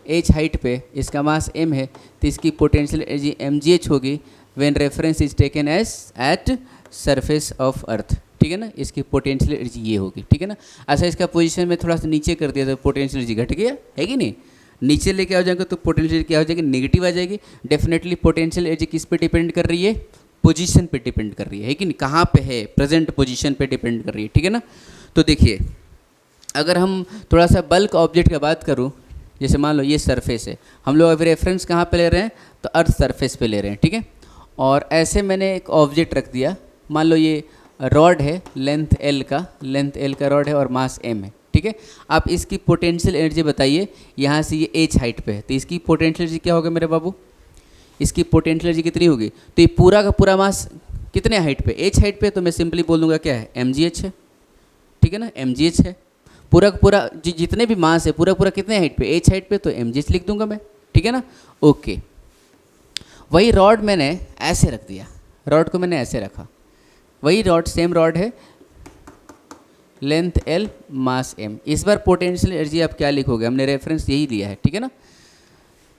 h हाइट पे, इसका मास m है, तो इसकी पोटेंशियल एनर्जी mgh होगी when reference is taken as at surface of earth, ठीक है ना। इसकी पोटेंशियल एनर्जी ये होगी, ठीक है ना। अच्छा इसका पोजीशन में थोड़ा सा नीचे कर दिया तो पोटेंशियल एनर्जी घट गया है कि नहीं, नीचे लेके आ जाएगा तो पोटेंशियल क्या हो जाएगी, नेगेटिव आ जाएगी। डेफिनेटली पोटेंशियल एनर्जी किस पे डिपेंड कर रही है, पोजीशन पे डिपेंड कर रही है कि नहीं, कहाँ पे है, प्रेजेंट पोजीशन पे डिपेंड कर रही है, ठीक है ना। तो देखिए अगर हम थोड़ा सा बल्क ऑब्जेक्ट की बात करूँ, जैसे मान लो ये सरफेस है, हम लोग अभी रेफरेंस कहाँ पे ले रहे हैं, तो अर्थ सरफेस पे ले रहे हैं, ठीक है। और ऐसे मैंने एक ऑब्जेक्ट रख दिया, मान लो ये रॉड है, लेंथ L का रॉड है और मास m है, ठीक है। आप इसकी पोटेंशियल एनर्जी बताइए, यहाँ से ये h हाइट पे है, तो इसकी पोटेंशियल एनर्जी क्या होगा मेरे बाबू, इसकी पोटेंशियल एनर्जी कितनी होगी। तो ये पूरा का पूरा मास कितने हाइट पे, h हाइट पे, तो मैं सिंपली बोल दूंगा क्या है, mgh है, ठीक है ना, mgh है। पूरा का पूरा जितने भी मास है पूरा पूरा कितने हाइट पे, h हाइट पे, तो mgh लिख दूंगा मैं, ठीक है ना। ओके, वही रॉड मैंने ऐसे रख दिया, रॉड को मैंने ऐसे रखा, वही रॉड सेम रॉड है, लेंथ L मास m। इस बार पोटेंशियल एनर्जी आप क्या लिखोगे, हमने रेफरेंस यही लिया है, ठीक है ना।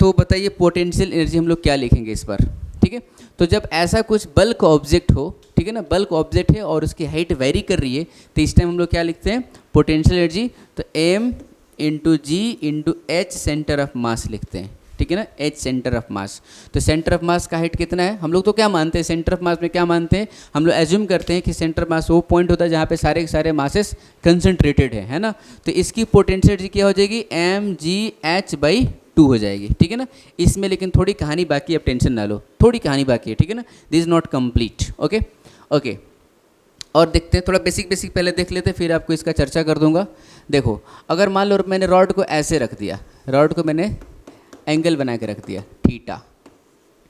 तो बताइए पोटेंशियल एनर्जी हम लोग क्या लिखेंगे इस बार, ठीक है। तो जब ऐसा कुछ बल्क ऑब्जेक्ट हो, ठीक है ना, बल्क ऑब्जेक्ट है और उसकी हाइट वेरी कर रही है, तो इस टाइम हम लोग क्या लिखते हैं, पोटेंशियल एनर्जी, तो m into G into H centre of mass लिखते हैं, ठीक है ना, h सेंटर ऑफ मास। तो सेंटर ऑफ मास का हाइट कितना है, हम लोग तो क्या मानते हैं, सेंटर ऑफ मास में क्या मानते हैं, हम लोग एज्यूम करते हैं कि सेंटर मास वो पॉइंट होता है जहाँ पे सारे के सारे मासेस कंसंट्रेटेड है ना। तो इसकी पोटेंशियल एनर्जी क्या हो जाएगी, mgh/2 हो जाएगी, ठीक है ना। इसमें लेकिन थोड़ी कहानी बाकी है, अब टेंशन ना लो, थोड़ी कहानी बाकी है, ठीक है ना, this is not complete. Okay okay, और देखते हैं थोड़ा बेसिक पहले देख लेते हैं, फिर आपको इसका चर्चा कर दूंगा। देखो अगर मान लो मैंने रॉड को ऐसे रख दिया, रॉड को मैंने एंगल बना के रख दिया थीटा,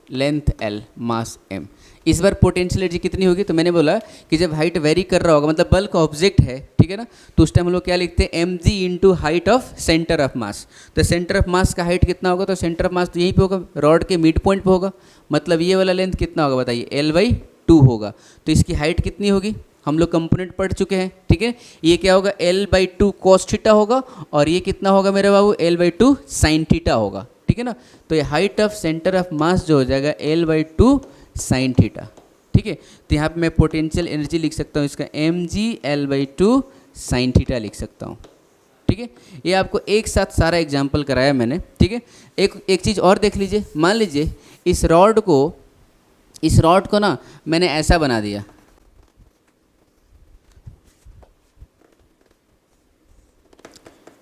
लेंथ L मास m, इस बार पोटेंशियल एनर्जी कितनी होगी, तो मैंने बोला कि जब हाइट वेरी कर रहा होगा, मतलब बल्क ऑब्जेक्ट है, ठीक है ना, तो उस टाइम हम लोग क्या लिखते हैं, mg into height of centre of मास। तो सेंटर ऑफ मास का हाइट कितना होगा, तो सेंटर ऑफ मास तो यहीं पे होगा, रॉड के मिड पॉइंट पे होगा, मतलब ये वाला लेंथ कितना होगा बताइए, L/2 होगा। तो इसकी हाइट कितनी होगी, हम लोग कंपोनेंट पढ़ चुके हैं, ठीक है। ये क्या होगा, L/2 cos थीटा होगा, और ये कितना होगा मेरे बाबू, L/2 sin थीटा होगा, ठीक है ना। तो ये हाइट ऑफ सेंटर ऑफ मास जो हो जाएगा L/2 sin थीटा, ठीक है। तो यहाँ पे मैं पोटेंशियल एनर्जी लिख सकता हूँ इसका mg L/2 sin थीटा लिख सकता हूँ, ठीक है। ये आपको एक साथ सारा एग्जाम्पल कराया मैंने, ठीक है। एक चीज़ और देख लीजिए, मान लीजिए इस रॉड को ना मैंने ऐसा बना दिया,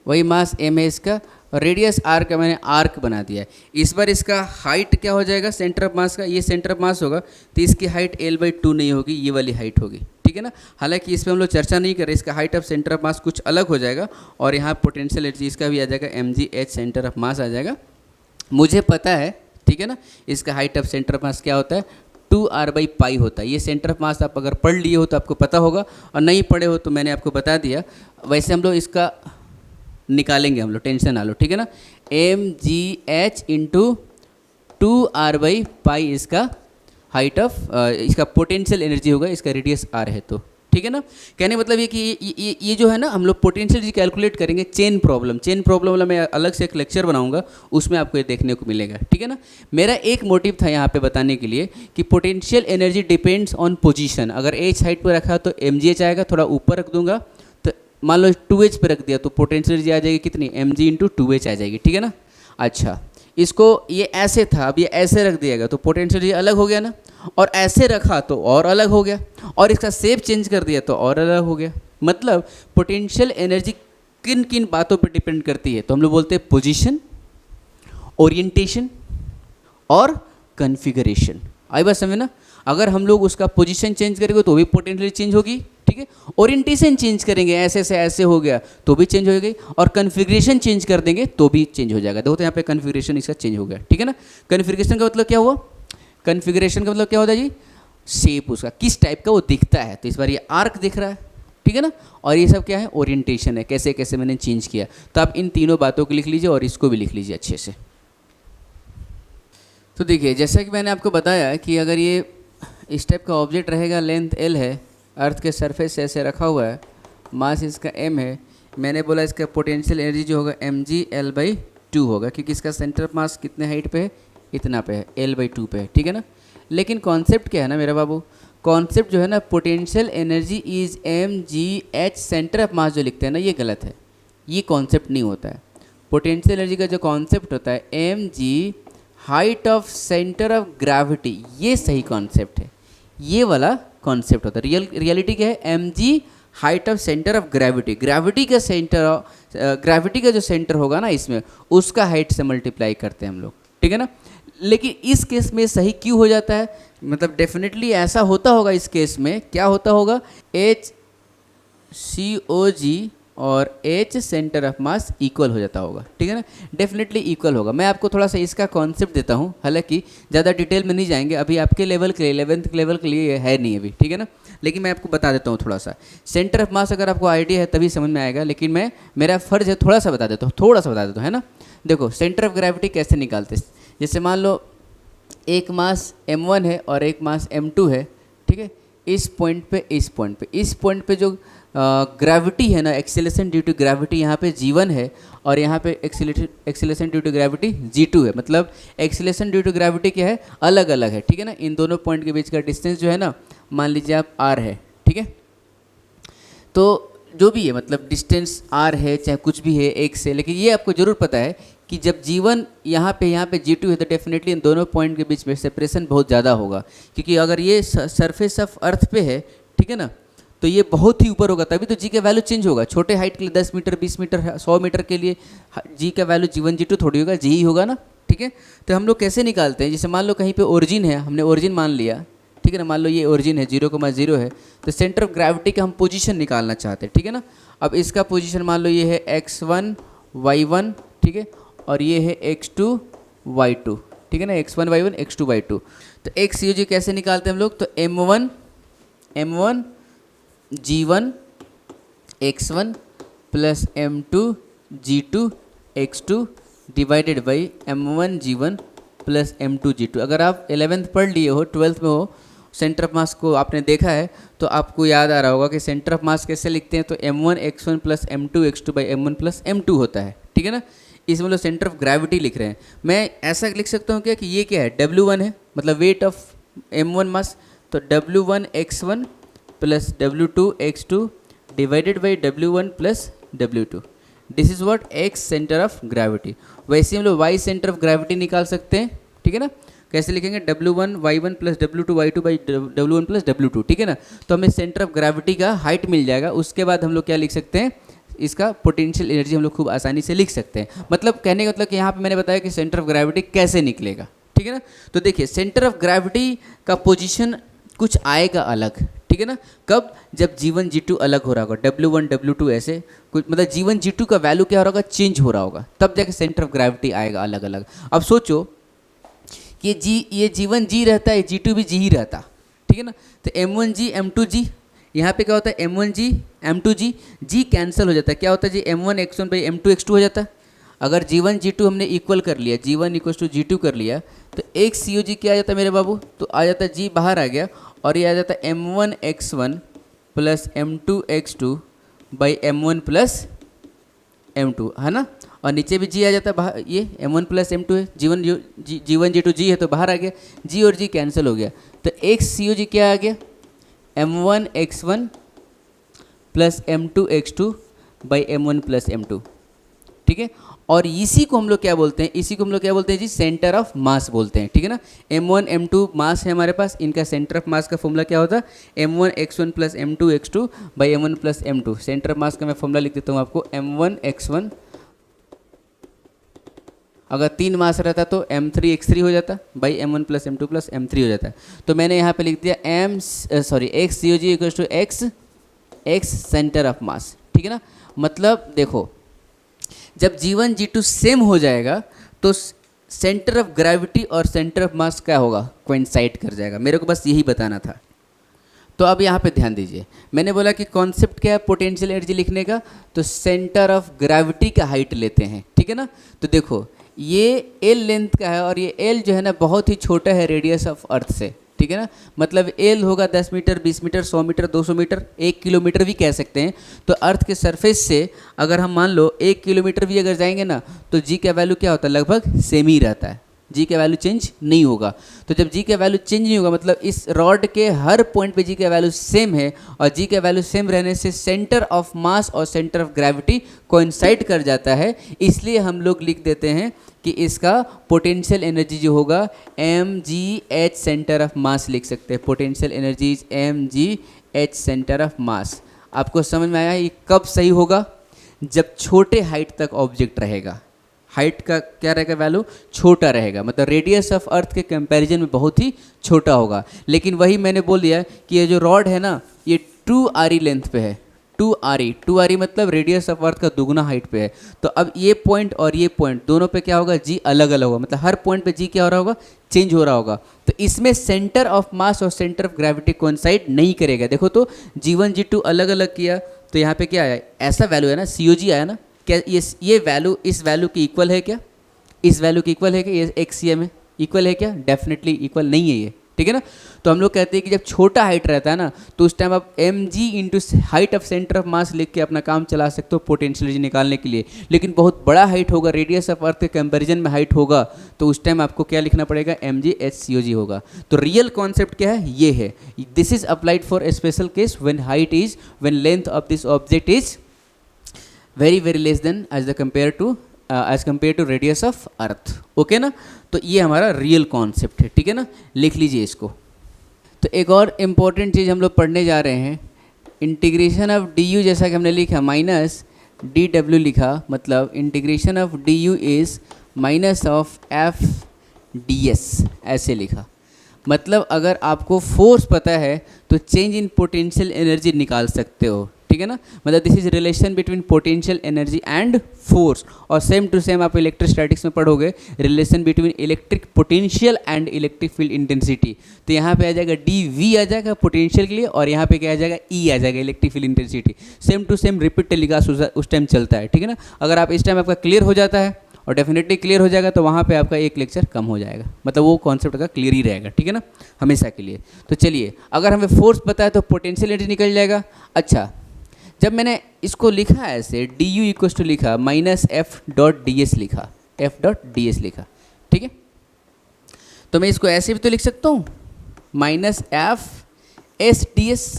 वही मास m है इसका, और रेडियस r का मैंने आर्क बना दिया है। इस बार इसका हाइट क्या हो जाएगा सेंटर ऑफ मास का, ये सेंटर ऑफ मास होगा, तो इसकी हाइट L/2 नहीं होगी, ये वाली हाइट होगी, ठीक है ना। हालांकि इस पर हम लोग चर्चा नहीं कर रहे, इसका हाइट ऑफ सेंटर ऑफ मास कुछ अलग हो जाएगा, और यहाँ पोटेंशियल एनर्जी इसका भी आ जाएगा mgh सेंटर ऑफ मास आ जाएगा। मुझे पता है, ठीक है ना, इसका हाइट ऑफ सेंटर ऑफ मास क्या होता है, 2r/π होता है। ये सेंटर ऑफ मास आप अगर पढ़ लिए हो तो आपको पता होगा, और नहीं पढ़े हो तो मैंने आपको बता दिया। वैसे हम लोग इसका निकालेंगे, हम लोग टेंशन ना लो, ठीक है ना। mgh इंटू 2r/π इसका हाइट ऑफ इसका पोटेंशियल एनर्जी होगा, इसका रेडियस r है तो, ठीक है ना। कहने मतलब ये कि ये जो है ना, हम लोग पोटेंशियल एनर्जी कैलकुलेट करेंगे चेन प्रॉब्लम वाला मैं अलग से एक लेक्चर बनाऊंगा, उसमें आपको ये देखने को मिलेगा, ठीक है ना। मेरा एक मोटिव था यहाँ पे बताने के लिए कि potential energy depends on position. अगर h हाइट पर रखा तो mgh आएगा, थोड़ा ऊपर रख दूंगा तो मान लो 2h पे रख दिया तो पोटेंशियल एनर्जी आ जाएगी कितनी, mg इंटू 2h आ जाएगी, ठीक है ना। अच्छा, इसको ये ऐसे था, अब ये ऐसे रख दिया गया तो पोटेंशियल एनर्जी अलग हो गया ना, और ऐसे रखा तो और अलग हो गया, और इसका शेप चेंज कर दिया तो और अलग हो गया। मतलब पोटेंशियल एनर्जी किन किन बातों पर डिपेंड करती है, तो हम लोग बोलते हैं पोजीशन, ओरिएंटेशन और कॉन्फ़िगरेशन। आई बात समझ ना। अगर हम लोग उसका पोजीशन चेंज करेंगे तो भी पोटेंशियल चेंज होगी, ठीक है। ओरिएंटेशन चेंज करेंगे, ऐसे से ऐसे हो गया तो भी चेंज हो गई, और कॉन्फ़िगरेशन चेंज कर देंगे तो भी चेंज हो जाएगा। देखो तो यहाँ पे कॉन्फ़िगरेशन इसका चेंज हो गया, ठीक है ना। कॉन्फ़िगरेशन का मतलब क्या हुआ, कॉन्फ़िगरेशन का मतलब क्या होता है जी, शेप उसका किस टाइप का वो दिखता है। तो इस बार ये आर्क दिख रहा है, ठीक है ना, और ये सब क्या है, ओरिएंटेशन है, कैसे कैसे मैंने चेंज किया। तो आप इन तीनों बातों को लिख लीजिए और इसको भी लिख लीजिए अच्छे से। तो देखिए, जैसा कि मैंने आपको बताया कि अगर ये इस टाइप का ऑब्जेक्ट रहेगा, लेंथ L है, अर्थ के सरफेस से ऐसे रखा हुआ है, मास इसका m है, मैंने बोला इसका पोटेंशियल एनर्जी जो होगा mg L/2 होगा, क्योंकि इसका सेंटर ऑफ मास कितने हाइट पे है, इतना पे है, L/2 पे है, ठीक है ना। लेकिन कॉन्सेप्ट क्या है ना मेरा बाबू, कॉन्सेप्ट जो है ना, potential energy is mgh centre of मास जो लिखते हैं ना, ये गलत है, ये कॉन्सेप्ट नहीं होता है। पोटेंशियल एनर्जी का जो कॉन्सेप्ट होता है mg height of centre of gravity, ये सही कॉन्सेप्ट है, ये वाला कॉन्सेप्ट होता है। रियलिटी क्या है, mg height of centre of gravity, gravity का जो सेंटर होगा ना इसमें, उसका हाइट से मल्टीप्लाई करते हैं हम लोग, ठीक है ना। लेकिन इस केस में सही क्यों हो जाता है, मतलब डेफिनेटली ऐसा होता होगा इस केस में, क्या होता होगा, HCOG और H centre of mass equal हो जाता होगा, ठीक है ना, डेफिनेटली इक्वल होगा। मैं आपको थोड़ा सा इसका कॉन्सेप्ट देता हूँ, हालांकि ज़्यादा डिटेल में नहीं जाएंगे, अभी आपके लेवल के लिए 11th लेवल के लिए है नहीं अभी, ठीक है ना, लेकिन मैं आपको बता देता हूँ थोड़ा सा। सेंटर ऑफ मास अगर आपको आइडिया है तभी समझ में आएगा, लेकिन मेरा फ़र्ज़ है थोड़ा सा बता देता हूँ, है ना। देखो, सेंटर ऑफ ग्रेविटी कैसे निकालते हैं, जैसे मान लो एक मास m1 है और एक मास m2 है, ठीक है। इस पॉइंट पे जो ग्रेविटी है ना, एक्सेलेरेशन ड्यू टू ग्रेविटी यहाँ पे g1 है, और यहाँ पे acceleration due to gravity g2 है। मतलब एक्सेलेरेशन ड्यू टू ग्रेविटी क्या है, अलग अलग है, ठीक है ना। इन दोनों पॉइंट के बीच का डिस्टेंस जो है ना, मान लीजिए आप r है, ठीक है। तो जो भी है, मतलब डिस्टेंस r है चाहे कुछ भी है एक से, लेकिन ये आपको ज़रूर पता है कि जब g1 यहाँ पे g2 है तो डेफिनेटली इन दोनों पॉइंट के बीच में सेपरेशन बहुत ज़्यादा होगा, क्योंकि अगर ये सरफेस ऑफ अर्थ पे है, ठीक है ना, तो ये बहुत ही ऊपर होगा, तभी तो g का वैल्यू चेंज होगा। छोटे हाइट के लिए 10 मीटर 20 मीटर 100 मीटर के लिए g का वैल्यू g1 g2 थोड़ी होगा, g ही होगा ना, ठीक है। तो हम लोग कैसे निकालते हैं, जैसे मान लो कहीं पे ओरिजिन है, हमने ओरिजिन मान लिया, ठीक है ना, मान लो ये ओरिजिन है 0,0 है, तो सेंटर ऑफ ग्रेविटी का हम पोजीशन निकालना चाहते हैं, ठीक है ना। अब इसका पोजीशन मान लो ये है x1 y1, ठीक है, और ये है x2 y2, ठीक है ना, x1 y1 x2 y2। तो XCOG कैसे निकालते हैं हम लोग, तो m1 g1 x1 plus m2 g2 x2 divided by m1 g1 plus m2 g2। अगर आप 11th पढ़ लिए हो, 12th में हो, सेंटर ऑफ मास को आपने देखा है तो आपको याद आ रहा होगा कि सेंटर ऑफ मास कैसे लिखते हैं, तो m1x1 plus m2x2 by m1 plus m2 होता है, ठीक है ना। इसमें हम लोग सेंटर ऑफ ग्रेविटी लिख रहे हैं। मैं ऐसा लिख सकता हूँ क्या कि ये क्या है, W1 है, मतलब वेट ऑफ m1 मास, तो W1x1 plus W2x2 divided by W1 plus W2, this is what x centre of gravity. वैसे हम लोग वाई सेंटर ऑफ ग्रेविटी निकाल सकते हैं, ठीक है ना। कैसे लिखेंगे, W1 y1 plus W2 y2 by W1 plus W2, ठीक है ना। तो हमें सेंटर ऑफ ग्रेविटी का हाइट मिल जाएगा। उसके बाद हम लोग क्या लिख सकते हैं, इसका पोटेंशियल एनर्जी हम लोग खूब आसानी से लिख सकते हैं। मतलब कहने का मतलब कि यहाँ पे मैंने बताया कि सेंटर ऑफ ग्रेविटी कैसे निकलेगा, ठीक है ना। तो देखिए सेंटर ऑफ ग्रेविटी का पोजीशन कुछ आएगा अलग, ठीक है ना। कब, जब G1 G2 अलग हो रहा होगा, W1 W2 ऐसे कुछ, मतलब G1 G2 का वैल्यू क्या हो रहा होगा, चेंज हो रहा होगा, तब जाके सेंटर ऑफ ग्रेविटी आएगा अलग अलग। अब सोचो कि ये G1 G रहता है, G2 भी G ही रहता, ठीक है ना। तो M1 G M2 G, यहाँ पे क्या होता है M1 G M2 G, G cancel हो जाता है, क्या होता है जी M1 x1 by M2 x2 हो जाता है। अगर G1 G2 हमने इक्वल कर लिया, G1 इक्वल टू G2 कर लिया, तो एक COG क्या आ जाता है मेरे बाबू, तो आ जाता है G बाहर आ गया और ये आ जाता है M1 x1 plus M2 x2 by M1 plus M2, है ना। और नीचे भी G आ जाता है बाहर, ये M1 प्लस M2 है, G1 G2 G है तो बाहर आ गया, G और G कैंसिल हो गया, तो एक COG क्या आ गया, M1 x1 plus M2 x2 by M1 plus M2, ठीक है। और इसी को हम लोग क्या बोलते हैं, इसी को हम लोग क्या बोलते हैं जी, सेंटर ऑफ मास बोलते हैं, ठीक है ना। M1 M2 मास है हमारे पास, इनका सेंटर ऑफ मास का फॉर्मूला क्या होता है, M1 x1 plus M2 x2 by M1 plus M2। Centre of मास का मैं फॉर्मूला लिख देता हूँ आपको, M1 x1, अगर 3 मास रहता तो M3 x3 हो जाता by M1 plus M2 plus M3 हो जाता। तो मैंने यहाँ पे लिख दिया x COG equals to x centre of mass, ठीक है ना। मतलब देखो जब G1 G2 सेम हो जाएगा तो सेंटर ऑफ ग्रेविटी और सेंटर ऑफ मास क्या होगा, कोइंसाइड कर जाएगा। मेरे को बस यही बताना था। तो अब यहाँ पे ध्यान दीजिए, मैंने बोला कि कॉन्सेप्ट क्या है पोटेंशियल एनर्जी लिखने का, तो सेंटर ऑफ ग्रेविटी का हाइट लेते हैं, ठीक है ना। तो देखो ये L लेंथ का है और ये L जो है ना बहुत ही छोटा है रेडियस ऑफ अर्थ से, ठीक है ना। मतलब L होगा 10 metre 20 metre 100 metre 200 metre 1 kilometre भी कह सकते हैं। तो अर्थ के सरफेस से अगर हम मान लो 1 किलोमीटर भी अगर जाएंगे ना तो G का वैल्यू क्या होता है, लगभग सेम ही रहता है, G का वैल्यू चेंज नहीं होगा। तो जब G का वैल्यू चेंज नहीं होगा मतलब इस रॉड के हर पॉइंट पे G का वैल्यू सेम है, और G का वैल्यू सेम रहने से सेंटर ऑफ मास और सेंटर ऑफ ग्रेविटी कोइंसाइड कर जाता है। इसलिए हम लोग लिख देते हैं कि इसका पोटेंशियल एनर्जी जो होगा mgh सेंटर ऑफ मास लिख सकते हैं। Potential energy is mgh centre of मास। आपको समझ में आया ये कब सही होगा, जब छोटे हाइट तक ऑब्जेक्ट रहेगा। हाइट का क्या रहेगा, वैल्यू छोटा रहेगा, मतलब रेडियस ऑफ अर्थ के कंपैरिजन में बहुत ही छोटा होगा। लेकिन वही मैंने बोल दिया कि ये जो रॉड है ना ये 2RE लेंथ पे है, 2RE मतलब रेडियस ऑफ अर्थ का दुगना हाइट पे है। तो अब ये पॉइंट और ये पॉइंट दोनों पे क्या होगा, G अलग अलग होगा, मतलब हर पॉइंट पे G क्या हो रहा होगा, चेंज हो रहा होगा। तो इसमें सेंटर ऑफ मास और सेंटर ऑफ ग्रेविटी कोइंसाइड नहीं करेगा। देखो तो G1 G2 अलग अलग किया तो यहाँ पे क्या आया, ऐसा वैल्यू है ना COG आया ना, क्या ये वैल्यू इस वैल्यू की इक्वल है क्या, इस वैल्यू की इक्वल है क्या, ये XCM है इक्वल है क्या, डेफिनेटली इक्वल नहीं है ये, ठीक है ना। तो हम लोग कहते हैं कि जब छोटा हाइट रहता है ना तो उस टाइम आप mg into height of centre of मास लिख के अपना काम चला सकते हो पोटेंशियल एनर्जी निकालने के लिए। लेकिन बहुत बड़ा हाइट होगा, रेडियस ऑफ अर्थ के कंपैरिजन में हाइट होगा, तो उस टाइम आपको क्या लिखना पड़ेगा, mgh होगा। तो रियल कॉन्सेप्ट क्या है, ये है, this is applied for a special case when length of this object is very very less than as compare to radius of earth, okay ना। तो ये हमारा रियल कॉन्सेप्ट है, ठीक है ना, लिख लीजिए इसको। तो एक और इम्पॉर्टेंट चीज़ हम लोग पढ़ने जा रहे हैं, इंटीग्रेशन ऑफ du, जैसा कि हमने लिखा माइनस dw लिखा, मतलब integration of du is minus of f ds, ऐसे लिखा। मतलब अगर आपको फोर्स पता है तो चेंज इन पोटेंशियल एनर्जी निकाल सकते हो, ठीक है ना। मतलब this is relation between potential energy and force. और सेम टू सेम आप इलेक्ट्रोस्टैटिक्स में पढ़ोगे, relation between electric potential and electric field intensity. तो यहाँ पे आ जाएगा dv आ जाएगा पोटेंशियल के लिए, और यहाँ पे क्या आ जाएगा, E आ जाएगा electric field intensity. Same to same repeat telecast उस टाइम चलता है, ठीक है ना। अगर आप इस टाइम आपका क्लियर हो जाता है और डेफिनेटली क्लियर हो जाएगा तो वहाँ पे आपका एक लेक्चर कम हो जाएगा, मतलब वो कॉन्सेप्ट का क्लियर ही रहेगा, ठीक है ना, हमेशा के लिए। तो चलिए, अगर हमें फोर्स पता है तो पोटेंशियल एनर्जी निकल जाएगा। अच्छा, जब मैंने इसको लिखा ऐसे डी यू इक्वस टू लिखा minus F dot D S लिखा, एफ डॉट डी एस लिखा, ठीक है, तो मैं इसको ऐसे भी तो लिख सकता हूँ minus F S D S,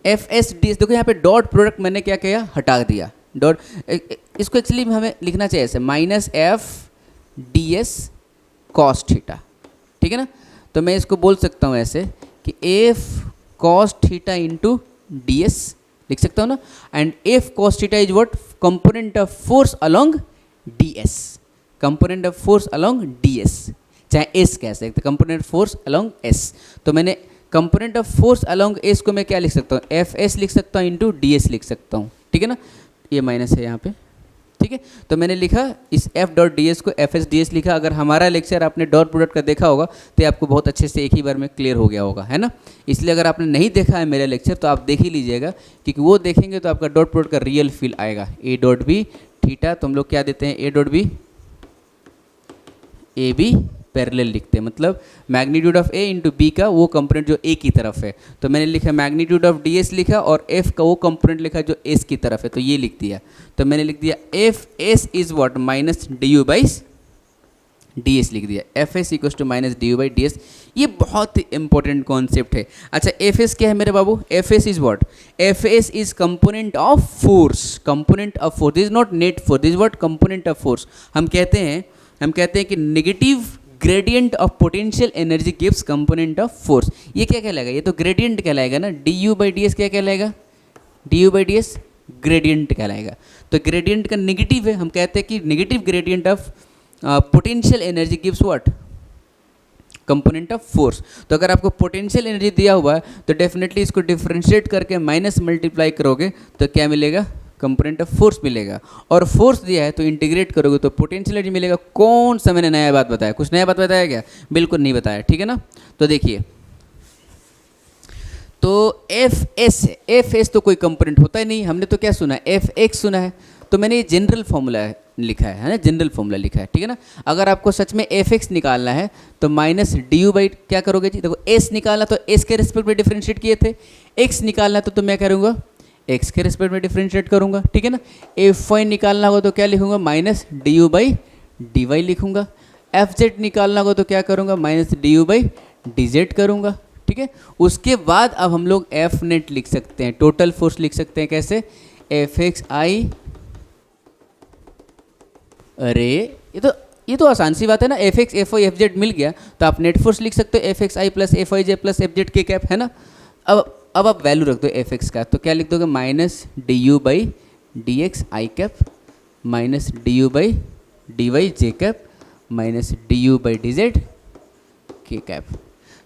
F S D S. देखो यहाँ पे डॉट प्रोडक्ट मैंने क्या किया, हटा दिया डॉट, इसको एक्चुअली हमें लिखना चाहिए ऐसे minus F D S cos theta, ठीक है ना। तो मैं इसको बोल सकता हूँ ऐसे कि F cos theta into D S लिख सकता हूँ ना, and F cos theta is what, component of force along D S, component of force along D S, चाहे एस कह सकते, कंपोनेंट फोर्स अलोंग एस। तो मैंने component of force along S को मैं क्या लिख सकता हूँ, एफ एस लिख सकता हूँ इंटू डी एस लिख सकता हूँ, ठीक है ना, ये माइनस है यहाँ पे, ठीक है। तो मैंने लिखा इस एफ डॉट डी एस को एफ एस डी एस लिखा। अगर हमारा लेक्चर आपने डॉट प्रोडक्ट का देखा होगा तो ये आपको बहुत अच्छे से एक ही बार में क्लियर हो गया होगा, है ना। इसलिए अगर आपने नहीं देखा है मेरा लेक्चर तो आप देख ही लीजिएगा, क्योंकि वो देखेंगे तो आपका डॉट प्रोडक्ट का रियल फील आएगा। ए डॉट बी थीटा, तो हम लोग क्या देते हैं, A dot B A B parallel लिखते हैं, मतलब magnitude of A into B का वो कंपोनेंट जो ए की तरफ है। तो मैंने लिखा मैग्नीट्यूड ऑफ डी एस लिखा और एफ का वो कंपोनेंट लिखा जो एस की तरफ है, तो ये लिख दिया। तो मैंने लिख दिया F S is what minus D U by D S लिख दिया, F S equals to minus D U by D S. ये बहुत ही इंपॉर्टेंट कॉन्सेप्ट है। अच्छा, एफ एस क्या है मेरे बाबू, F S is what, F S is component of force, component of force, this is not net force, this is what component of force. हम कहते हैं कि negative gradient of potential energy gives component of force. ये क्या कहलाएगा, ये तो gradient कहलाएगा ना, D U by D S क्या कहलाएगा, D U by D S gradient कहलाएगा। तो ग्रेडियंट का नेगेटिव है, हम कहते हैं कि negative gradient of potential energy gives what, component of force. तो अगर आपको पोटेंशियल एनर्जी दिया हुआ है तो डेफिनेटली इसको डिफ्रेंशिएट करके माइनस मल्टीप्लाई करोगे तो क्या मिलेगा, कंपोनेंट ऑफ फोर्स मिलेगा। और फोर्स दिया है तो इंटीग्रेट करोगे तो पोटेंशियल एनर्जी मिलेगा। कौन सा मैंने नया बात बताया, कुछ नया बात बताया क्या, बिल्कुल नहीं बताया, ठीक है ना। तो देखिए, तो एफ एस है, एफ एस तो कोई कंपोनेंट होता ही नहीं, हमने तो क्या सुना है, एफ एक्स सुना है। तो मैंने ये जनरल फॉर्मूला लिखा है ना, जनरल फॉर्मूला लिखा है, ठीक है ना। अगर आपको सच में एफ एक्स निकालना है तो माइनस डी यू बाई क्या करोगे जी, देखो एस निकालना तो एस के रिस्पेक्ट में डिफ्रेंशिएट किए थे, एक्स निकालना तो मैं करूँगा एक्स के रिस्पेक्ट में डिफ्रेंशिएट करूँगा, ठीक है ना। एफ वाई निकालना होगा तो क्या लिखूंगा, minus D U by D Y लिखूंगा। एफ जेड निकालना होगा तो क्या करूँगा, minus D U by D Z करूँगा, ठीक है। उसके बाद अब हम लोग एफ नेट लिख सकते हैं, टोटल फोर्स लिख सकते हैं, कैसे, एफ एक्स आई, अरे ये तो आसान सी बात है ना, F X F Y F Z मिल गया तो आप नेट फोर्स लिख सकते हो F X I plus F I J plus F Z K cap, है ना। अब आप वैल्यू रख दो एफ एक्स का, तो क्या लिख दोगे, minus D U by D X I cap minus D U by D Y J cap minus D U by D Z K cap.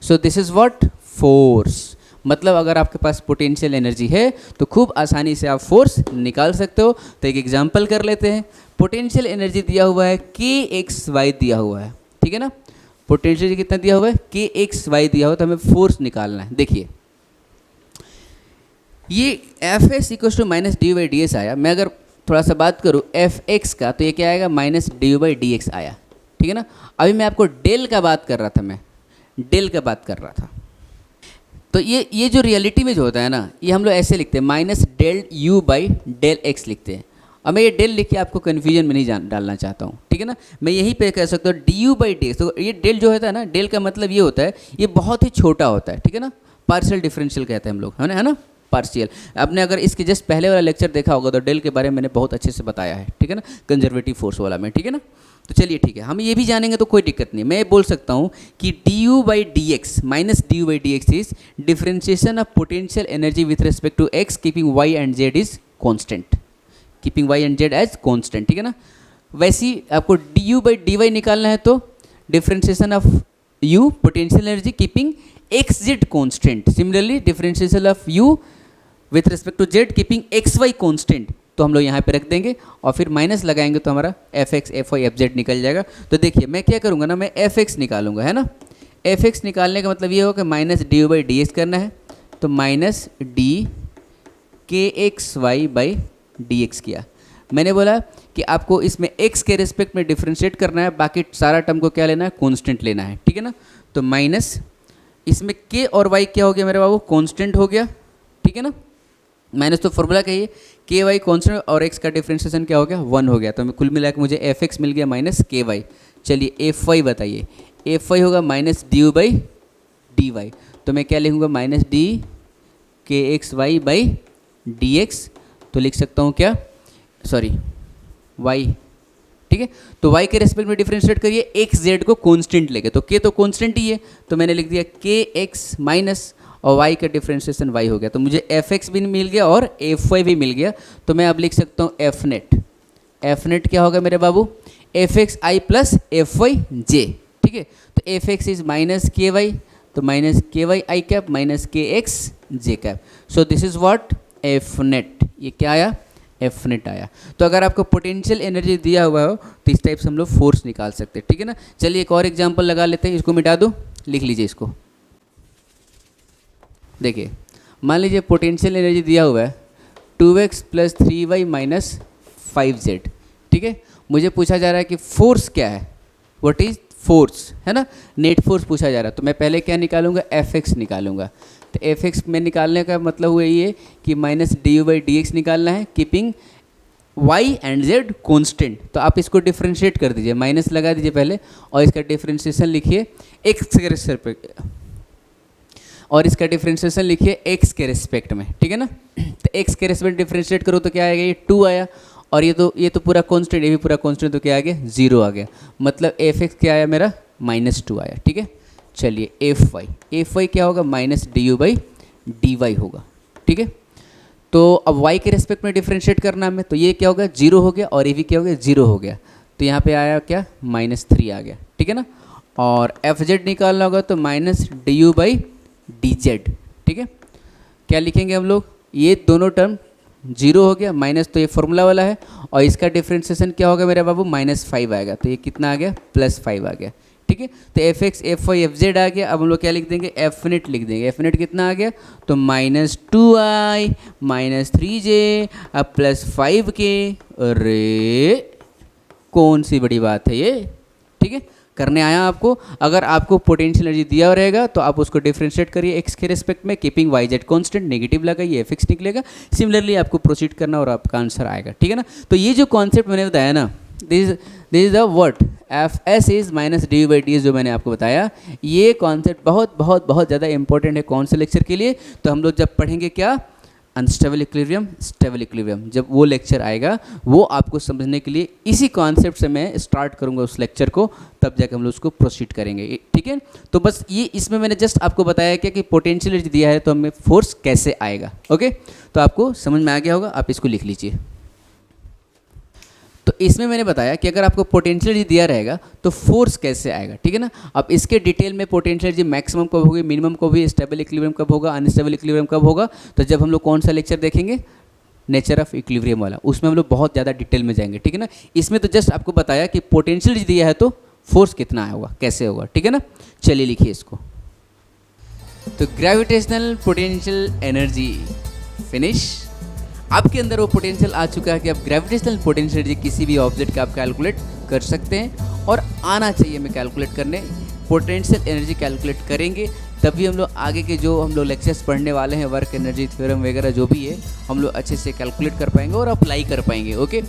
So this is what, force. मतलब अगर आपके पास potential energy है तो खूब आसानी से आप force निकाल सकते हो। तो एक एग्जांपल कर लेते हैं। पोटेंशियल एनर्जी दिया हुआ है के एक्स वाई दिया हुआ है, ठीक है ना। पोटेंशियल कितना दिया हुआ है, के एक्स वाई दिया हुआ है, तो हमें फोर्स निकालना है। देखिए ये F S equal to minus D U by D S आया। मैं अगर थोड़ा सा बात करूँ एफ एक्स का तो ये क्या आएगा, minus D U by D x आया, ठीक है ना। अभी मैं आपको डेल का बात कर रहा था, मैं डेल का बात कर रहा था। तो ये जो रियलिटी में जो होता है ना, ये हम लोग ऐसे लिखते हैं, minus del U by del X लिखते हैं। अब मैं ये डेल लिख के आपको कन्फ्यूजन में नहीं डालना चाहता हूँ, ठीक है ना। मैं यहीं पे कह सकता हूँ D U by D X. तो ये डेल जो होता है ना, डेल का मतलब ये होता है, ये बहुत ही छोटा होता है, ठीक है ना। पार्शियल डिफरेंशियल कहते हैं हम लोग, है ना, पार्शियल। आपने अगर इसके जस्ट पहले वाला लेक्चर देखा होगा तो डेल के बारे में मैंने बहुत अच्छे से बताया है, ठीक है ना, कंजर्वेटिव फोर्स वाला में, ठीक है ना। तो चलिए ठीक है, हम ये भी जानेंगे तो कोई दिक्कत नहीं। मैं बोल सकता हूँ कि D U by D X minus D U by D X is differentiation of potential energy with respect to X keeping Y and Z is constant, keeping Y and Z as constant, ठीक है ना। वैसे ही आपको D U by D Y निकालना है तो differentiation of U potential energy keeping X Z constant. Similarly differentiation of U with respect to Z keeping X Y constant, तो हम लोग यहाँ पे रख देंगे और फिर माइनस लगाएंगे तो हमारा F X F Y F Z निकल जाएगा। तो देखिए मैं क्या करूँगा ना, मैं एफ एक्स निकालूंगा, है ना। एफ एक्स निकालने का मतलब ये होगा कि minus D U by D X करना है, तो minus D K X Y by D X किया। मैंने बोला कि आपको इसमें x के रिस्पेक्ट में डिफ्रेंशिएट करना है, बाकी सारा टर्म को क्या लेना है, कांस्टेंट लेना है, ठीक है ना। तो माइनस इसमें k और y क्या हो गया मेरे बाबू, कांस्टेंट हो गया, ठीक है ना। माइनस तो फॉर्मूला कहिए, के वाई कॉन्स्टेंट और x का डिफ्रेंशिएशन क्या हो गया, 1 हो गया। तो कुल मिला के मुझे एफ एक्स मिल गया माइनस के वाई। चलिए एफ वाई बताइए, एफ वाई होगा minus D U by D Y. तो मैं क्या लिखूँगा, minus D K X Y by D X. तो लिख सकता हूँ क्या, सॉरी वाई, ठीक है। तो y के रेस्पेक्ट में डिफरेंशिएट करिए, एक्स जेड को कांस्टेंट लेके, तो k तो कांस्टेंट ही है, तो मैंने लिख दिया के एक्स माइनस और y का डिफरेंशिएशन y हो गया। तो मुझे एफ एक्स भी मिल गया और एफ वाई भी मिल गया। तो मैं अब लिख सकता हूँ एफ नेट। एफ नेट क्या होगा मेरे बाबू, F X I plus F Y जे, ठीक है। तो F x is minus K Y, तो माइनस के वाई आई कैप माइनस के x J cap. So this is what F net, ये क्या आया, एफ नेट आया। तो अगर आपको पोटेंशियल एनर्जी दिया हुआ हो तो इस टाइप से हम लोग फोर्स निकाल सकते हैं, ठीक है ना। चलिए एक और एग्जांपल लगा लेते हैं, इसको मिटा दो, लिख लीजिए इसको। देखिए मान लीजिए पोटेंशियल एनर्जी दिया हुआ है 2x plus 3y minus 5z, ठीक है। मुझे पूछा जा रहा है कि फोर्स क्या है, व्हाट इज फोर्स, है ना, नेट फोर्स पूछा जा रहा है। तो मैं पहले क्या निकालूंगा, एफ एक्स निकालूंगा। तो एफ एक्स में निकालने का मतलब हुआ ये कि minus D U by D x निकालना है, keeping y and z constant. तो आप इसको डिफ्रेंशिएट कर दीजिए, माइनस लगा दीजिए पहले और इसका डिफ्रेंशिएशन लिखिए x के रिस्पेक्ट, और इसका डिफ्रेंशिएशन लिखिए x के रिस्पेक्ट में, ठीक है ना। तो x के रिस्पेक्ट डिफ्रेंशिएट करो तो क्या आएगा, ये 2 आया, और ये तो पूरा कांस्टेंट, ये भी पूरा कांस्टेंट, तो क्या आ गया, 0 आ गया। मतलब एफ एक्स क्या आया मेरा, -2 आया, ठीक है। चलिए एफ वाई क्या होगा, minus D U by D Y होगा, ठीक है। तो अब y के रेस्पेक्ट में डिफ्रेंशिएट करना हमें, तो ये क्या होगा, 0 हो गया, और ये भी क्या हो गया, 0 हो गया। तो यहाँ पे आया क्या, -3 आ गया, ठीक है ना। और एफ जेड निकालना होगा तो minus D U by D Z, ठीक है। क्या लिखेंगे हम लोग, ये दोनों टर्म 0 हो गया, माइनस तो ये फॉर्मूला वाला है, और इसका डिफ्रेंशिएशन क्या होगा मेरा बाबू, -5 आएगा। तो ये कितना आ गया, +5 आ गया, ठीक है। तो F X F Y F Z आ गया। अब हम लोग क्या लिख देंगे, एफ नेट लिख देंगे। एफ नेट कितना आ गया, तो -2i -3j अब +5k। अरे कौन सी बड़ी बात है ये, ठीक है, करने आया आपको। अगर आपको पोटेंशियल एनर्जी दिया रहेगा तो आप उसको डिफरेंशिएट करिए एक्स के रिस्पेक्ट में, keeping Y Z constant, negative लगाइए, एफ एक्स निकलेगा। सिमिलरली आपको प्रोसीड करना और आपका आंसर आएगा, ठीक है ना। तो ये जो कॉन्सेप्ट मैंने बताया ना, this is the word F S is minus D by D S, जो मैंने आपको बताया, ये कॉन्सेप्ट बहुत बहुत बहुत ज़्यादा इंपॉर्टेंट है कौन से लेक्चर के लिए। तो हम लोग जब पढ़ेंगे क्या, अनस्टेबल इक्विलिब्रियम, स्टेबल इक्विलिब्रियम, जब वो लेक्चर आएगा वो आपको समझने के लिए इसी कॉन्सेप्ट से मैं स्टार्ट करूंगा उस लेक्चर को, तब जाकर हम लोग उसको प्रोसीड करेंगे, ठीक है। तो बस ये इसमें मैंने जस्ट आपको बताया क्या कि पोटेंशियल एनर्जी दिया है तो हमें फोर्स कैसे आएगा, ओके। तो आपको समझ में आ गया होगा, आप इसको लिख लीजिए। तो इसमें मैंने बताया कि अगर आपको पोटेंशियल एनर्जी दिया रहेगा तो फोर्स कैसे आएगा, ठीक है ना। अब इसके डिटेल में पोटेंशियल एनर्जी मैक्सिमम कब होगी, मिनिमम कब होगी, स्टेबल इक्विलिब्रियम कब होगा, अनस्टेबल इक्विलिब्रियम कब होगा, तो जब हम लोग कौन सा लेक्चर देखेंगे, नेचर ऑफ इक्विलिब्रियम वाला, उसमें हम लोग बहुत ज़्यादा डिटेल में जाएंगे, ठीक है ना। इसमें तो जस्ट आपको बताया कि पोटेंशियल एनर्जी दिया है तो फोर्स कितना होगा, कैसे होगा, ठीक है ना। चलिए लिखिए इसको। तो ग्रेविटेशनल पोटेंशियल एनर्जी फिनिश। आपके अंदर वो पोटेंशियल आ चुका है कि आप ग्रेविटेशनल पोटेंशियल एनर्जी किसी भी ऑब्जेक्ट का आप कैलकुलेट कर सकते हैं, और आना चाहिए हमें कैलकुलेट करने। पोटेंशियल एनर्जी कैलकुलेट करेंगे तभी हम लोग आगे के जो हम लोग लेक्चर्स पढ़ने वाले हैं, वर्क एनर्जी थ्योरम वगैरह जो भी है, हम लोग अच्छे से कैलकुलेट कर पाएंगे और अप्लाई कर पाएंगे, ओके।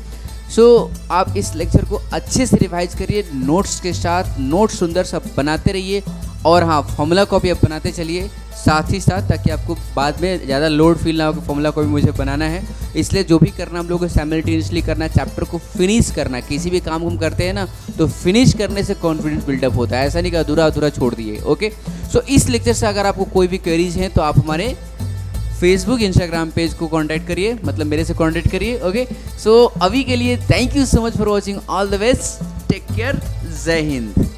सो आप इस लेक्चर को अच्छे से रिवाइज करिए नोट्स के साथ, नोट सुंदर सा बनाते रहिए, और हाँ फॉर्मूला कॉपी आप बनाते चलिए साथ ही साथ, ताकि आपको बाद में ज़्यादा लोड फील ना हो कि फॉर्मूला कॉपी मुझे बनाना है। इसलिए जो भी करना हम लोगों को साइमल्टेनियसली करना है, चैप्टर को फिनिश करना। किसी भी काम हम करते हैं ना तो फिनिश करने से कॉन्फिडेंस बिल्डअप होता है, ऐसा नहीं कि अधूरा अधूरा छोड़ दिए, ओके। सो इस लेक्चर से अगर आपको कोई भी क्वेरीज हैं तो आप हमारे फेसबुक इंस्टाग्राम पेज को कांटेक्ट करिए, मतलब मेरे से कांटेक्ट करिए, ओके। सो अभी के लिए thank you so much for watching, all the best, take care, जय हिंद।